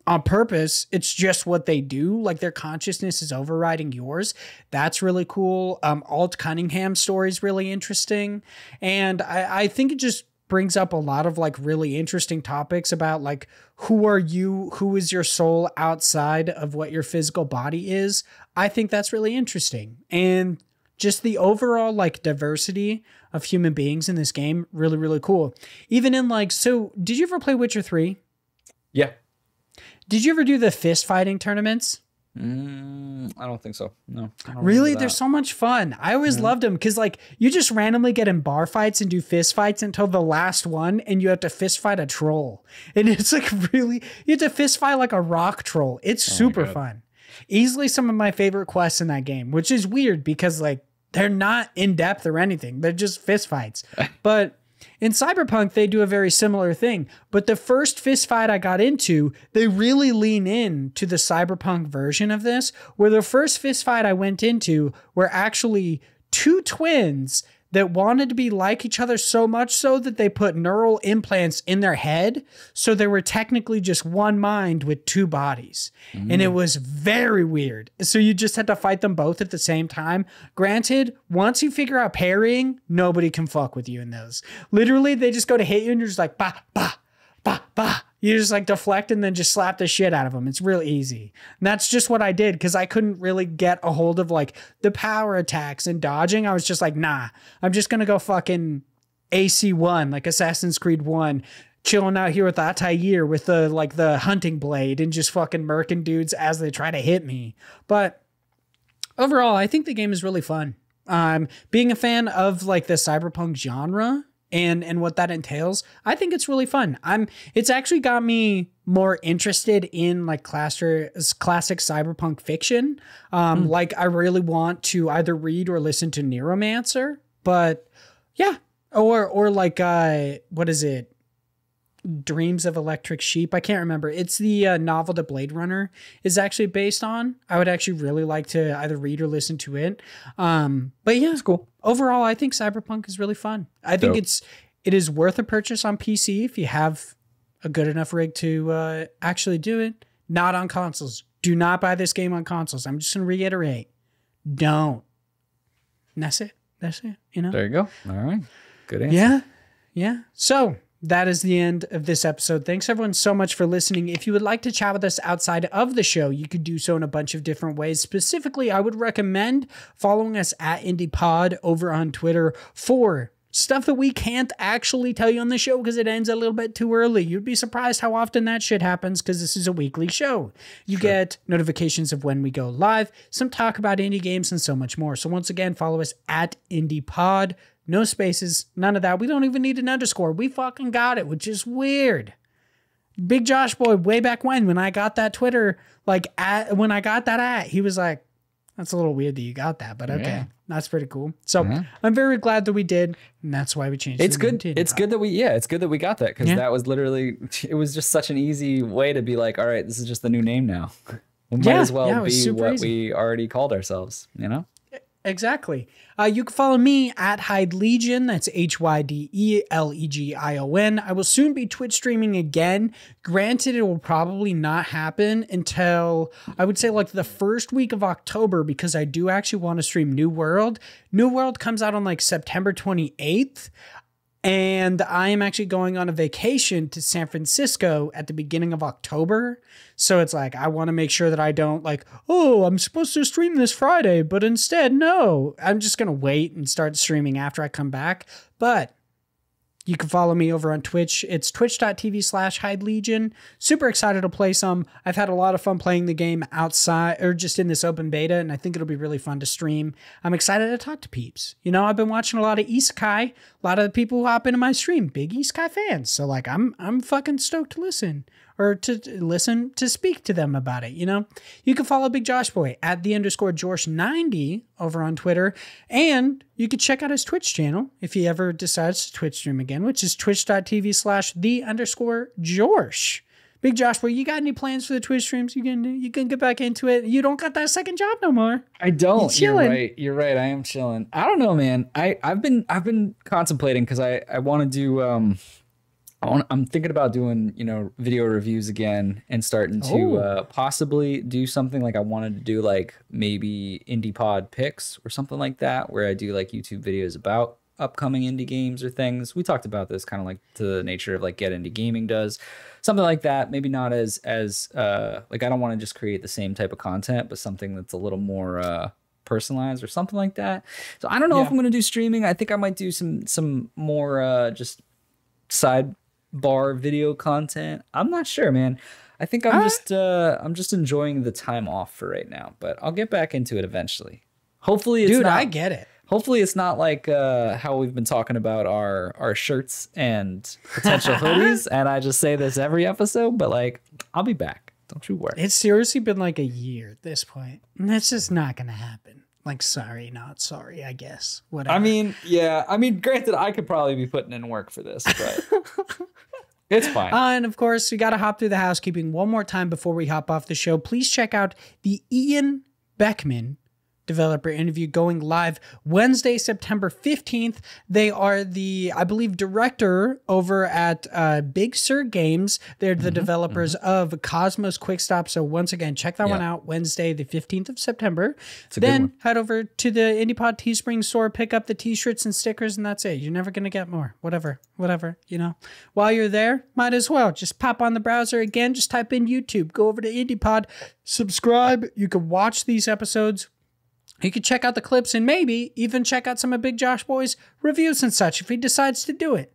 on purpose. It's just what they do. Like their consciousness is overriding yours. That's really cool. Alt Cunningham's story is really interesting. And I think it just brings up a lot of like really interesting topics about like, who are you? Who is your soul outside of what your physical body is? I think that's really interesting. And just the overall like diversity of human beings in this game, really, really cool. Even in like, so did you ever play Witcher 3? Yeah. Did you ever do the fist fighting tournaments? I don't think so. No. Really? They're so much fun. I always loved them because like you just randomly get in bar fights and do fist fights until the last one, and you have to fist fight a troll. And it's like really, you have to fist fight like a rock troll. It's super fun. Easily some of my favorite quests in that game, which is weird because like they're not in depth or anything. They're just fist fights. But in Cyberpunk, they do a very similar thing. But the first fist fight I got into, they really lean in to the Cyberpunk version of this, where the first fist fight I went into were actually two twins that wanted to be like each other so much so that they put neural implants in their head. So they were technically just one mind with two bodies. And it was very weird. So you just had to fight them both at the same time. Granted, once you figure out parrying, nobody can fuck with you in those. Literally, they just go to hit you and you're just like, bah, bah, bah, bah. You just like deflect and then just slap the shit out of them. It's real easy. And that's just what I did because I couldn't really get a hold of like the power attacks and dodging. I was just like, nah, I'm just going to go fucking AC1, like Assassin's Creed 1, chilling out here with Altair with the hunting blade and just fucking murking dudes as they try to hit me. But overall, I think the game is really fun. Being a fan of like the cyberpunk genre and what that entails, I think it's really fun. It's actually got me more interested in like classic cyberpunk fiction. Like I really want to either read or listen to Neuromancer, but yeah, or like what is it? Dreams of Electric Sheep. I can't remember. It's the novel that Blade Runner is actually based on. I would actually really like to either read or listen to it. But yeah, it's cool. Overall, I think Cyberpunk is really fun. I think it is worth a purchase on PC if you have a good enough rig to actually do it. Not on consoles. Do not buy this game on consoles. I'm just going to reiterate. Don't. And that's it. That's it. You know? There you go. All right. Good answer. Yeah. Yeah. So that is the end of this episode. Thanks everyone so much for listening. If you would like to chat with us outside of the show, you could do so in a bunch of different ways. Specifically, I would recommend following us at IndiePod over on Twitter for stuff that we can't actually tell you on the show because it ends a little bit too early. You'd be surprised how often that shit happens because this is a weekly show. You get notifications of when we go live, some talk about indie games, and so much more. So once again, follow us at IndiePod. No spaces, none of that. We don't even need an underscore. We fucking got it, which is weird. Big Josh Boy, way back when I got that Twitter, he was like, that's a little weird that you got that, but okay. That's pretty cool. So I'm very glad that we did, and that's why we changed it. It's good that we got that, because that was literally, it was just such an easy way to be like, all right, this is just the new name now. We might as well be what we already called ourselves, you know? Exactly. You can follow me at Hyde Legion. That's HYDELEGION. I will soon be Twitch streaming again. Granted, it will probably not happen until I would say like the first week of October, because I do actually want to stream New World. New World comes out on like September 28th. And I am actually going on a vacation to San Francisco at the beginning of October. So it's like, I want to make sure that I don't like, oh, I'm supposed to stream this Friday, but instead, no, I'm just going to wait and start streaming after I come back. But you can follow me over on Twitch. It's twitch.tv/Hyde Legion. Super excited to play some. I've had a lot of fun playing the game outside or just in this open beta, and I think it'll be really fun to stream. I'm excited to talk to peeps. You know, I've been watching a lot of Isekai. A lot of the people who hop into my stream, big Isekai fans. So like, I'm fucking stoked to listen to speak to them about it. You know, you can follow Big Josh Boy at _Jorsh90 over on Twitter. And you can check out his Twitch channel if he ever decides to Twitch stream again, which is twitch.tv/the_Jorsh. Big Josh Boy, you got any plans for the Twitch streams? You can get back into it. You don't got that second job no more. I don't. You're right. You're right. I am chilling. I don't know, man. I've been contemplating because I want to do I'm thinking about doing, you know, video reviews again and starting to possibly do something like I wanted to do, like maybe indie pod picks or something like that, where I do like YouTube videos about upcoming indie games or things. We talked about this kind of like to the nature of like Get Into Gaming does, something like that. Maybe not as like, I don't want to just create the same type of content, but something that's a little more personalized or something like that. So I don't know if I'm going to do streaming. I think I might do some more just sidebar video content. I'm not sure, man. I think I'm just enjoying the time off for right now, but I'll get back into it eventually. Hopefully it's I get it. Hopefully it's not like how we've been talking about our shirts and potential hoodies, and I just say this every episode, but like, I'll be back. Don't you worry. It's seriously been like a year at this point. And that's just not going to happen. Like, sorry, not sorry, I guess. Whatever. I mean, yeah. I mean, granted, I could probably be putting in work for this, but it's fine. And of course, we got to hop through the housekeeping one more time before we hop off the show. Please check out the Ian Beckman developer interview going live Wednesday, September 15th. They are the, I believe, director over at Big Sur Games. They're the developers of Cosmos Quick Stop. So once again, check that one out Wednesday, the 15th of September. Then head over to the IndiePod Teespring store, pick up the t-shirts and stickers, and that's it. You're never going to get more. Whatever, you know. While you're there, might as well just pop on the browser again, just type in YouTube, go over to IndiePod, subscribe. You can watch these episodes You could check out the clips and maybe even check out some of Big Josh Boy's reviews and such if he decides to do it.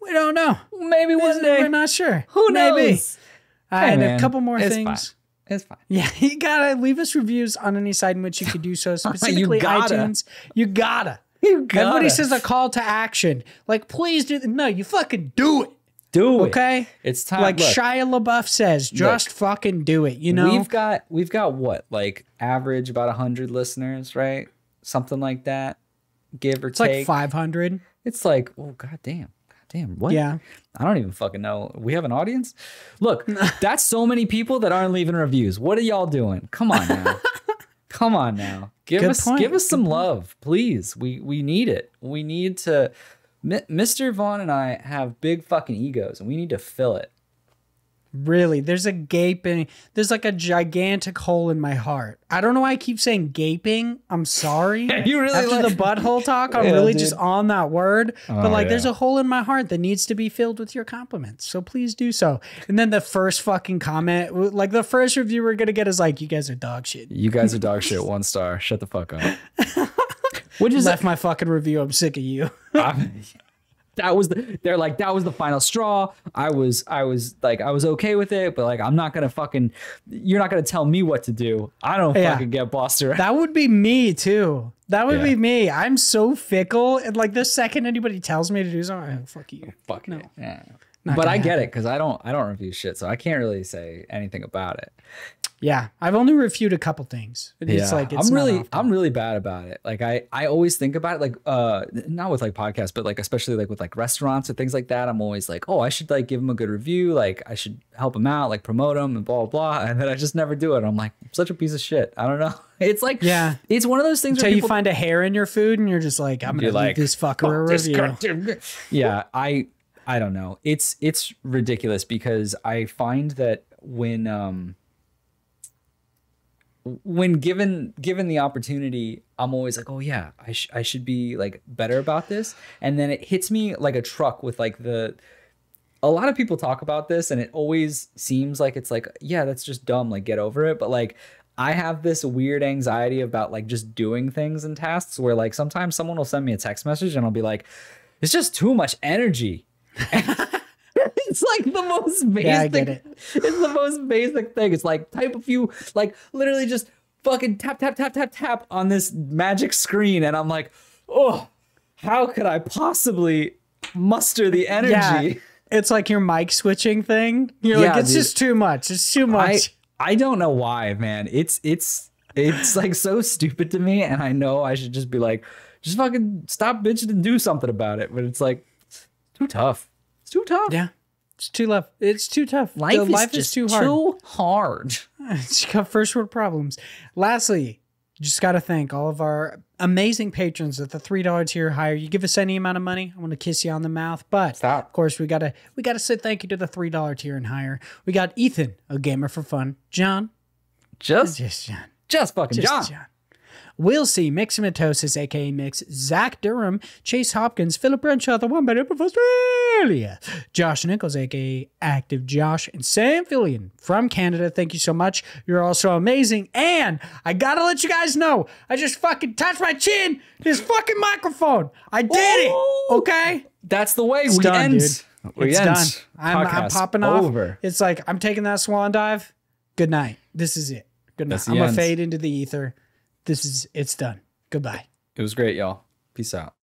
We don't know. Maybe one day. We're not sure. Who Maybe. knows? And man, a couple more it's things. Fine. It's fine. Yeah, you gotta leave us reviews on any site in which you could do so. Specifically iTunes. You gotta. Everybody says a call to action. Like, please do. No, you fucking do it. Do it. Okay? It's time. Like look, Shia LaBeouf says, just fucking do it. You know? We've got what? Like average about 100 listeners, right? Something like that. Give or take. It's like 500. It's like, oh, goddamn. What? Yeah. I don't even fucking know. We have an audience? Look, that's so many people that aren't leaving reviews. What are y'all doing? Come on now. Come on now. Give us some love, please. We need it. We need to. Mr. Vaughn and I have big fucking egos, and we need to fill it. Really, there's like a gigantic hole in my heart. I don't know why I keep saying gaping. I'm sorry. You really After the butthole talk, I'm really just on that word. But there's a hole in my heart that needs to be filled with your compliments. So please do so. And then the first fucking comment, like the first review we're gonna get is like, "You guys are dog shit. You guys are dog shit. 1 star. Shut the fuck up." Which is left my fucking review. I'm sick of you. That was the final straw. I was okay with it, but like I'm not gonna fucking. You're not gonna tell me what to do. I don't fucking get bossed around. That would be me too. That would be me. I'm so fickle, and like the second anybody tells me to do something, fuck you. Fuck no. It. Yeah. But I get it because I don't review shit, so I can't really say anything about it. Yeah, I've only reviewed a couple things. I'm really bad about it. Like I always think about it, like not with like podcasts, but like especially like with like restaurants or things like that. I'm always like, oh, I should like give them a good review. Like I should help them out, like promote them and blah blah blah. And then I just never do it. I'm like, I'm such a piece of shit. I don't know. It's like it's one of those things until you find a hair in your food and you're just like, I'm gonna leave this fucker a review. Yeah, I don't know. It's ridiculous because I find that when given the opportunity, I'm always like, oh yeah, I should be like better about this. And then it hits me like a truck with like a lot of people talk about this and it always seems like it's like, yeah, that's just dumb. Like get over it. But like, I have this weird anxiety about like just doing things and tasks where like sometimes someone will send me a text message and I'll be like, it's just too much energy. It's like the most basic. Yeah, I get it. It's the most basic thing. It's like type a few, like literally just fucking tap, tap, tap, tap, tap on this magic screen. And I'm like, oh, how could I possibly muster the energy? Yeah, it's like your mic switching thing. You're like, it's just too much. It's too much. I don't know why, man. It's like so stupid to me. And I know I should just be like, just fucking stop bitching and do something about it. But it's like, it's too tough. It's too tough. Yeah. It's too tough. It's too tough. Life is too hard. It's got first world problems. Lastly, just got to thank all of our amazing patrons at the $3 tier or higher. You give us any amount of money, I want to kiss you on the mouth. But of course, we gotta say thank you to the $3 tier and higher. We got Ethan, a gamer for fun. John, just John, just fucking John. We'll see Mixamatosis, aka Mix, Zach Durham, Chase Hopkins, Philip Renshaw, the one better of Australia, Josh Nichols, aka Active Josh, and Sam Fillion from Canada. Thank you so much. You're all so amazing. And I gotta let you guys know, I just fucking touched my chin, this fucking microphone. I did it. Okay? That's the way we end. Dude. It's done. I'm popping off. It's like, I'm taking that swan dive. Good night. This is it. Good night. I'm gonna fade into the ether. It's done. Goodbye. It was great, y'all. Peace out.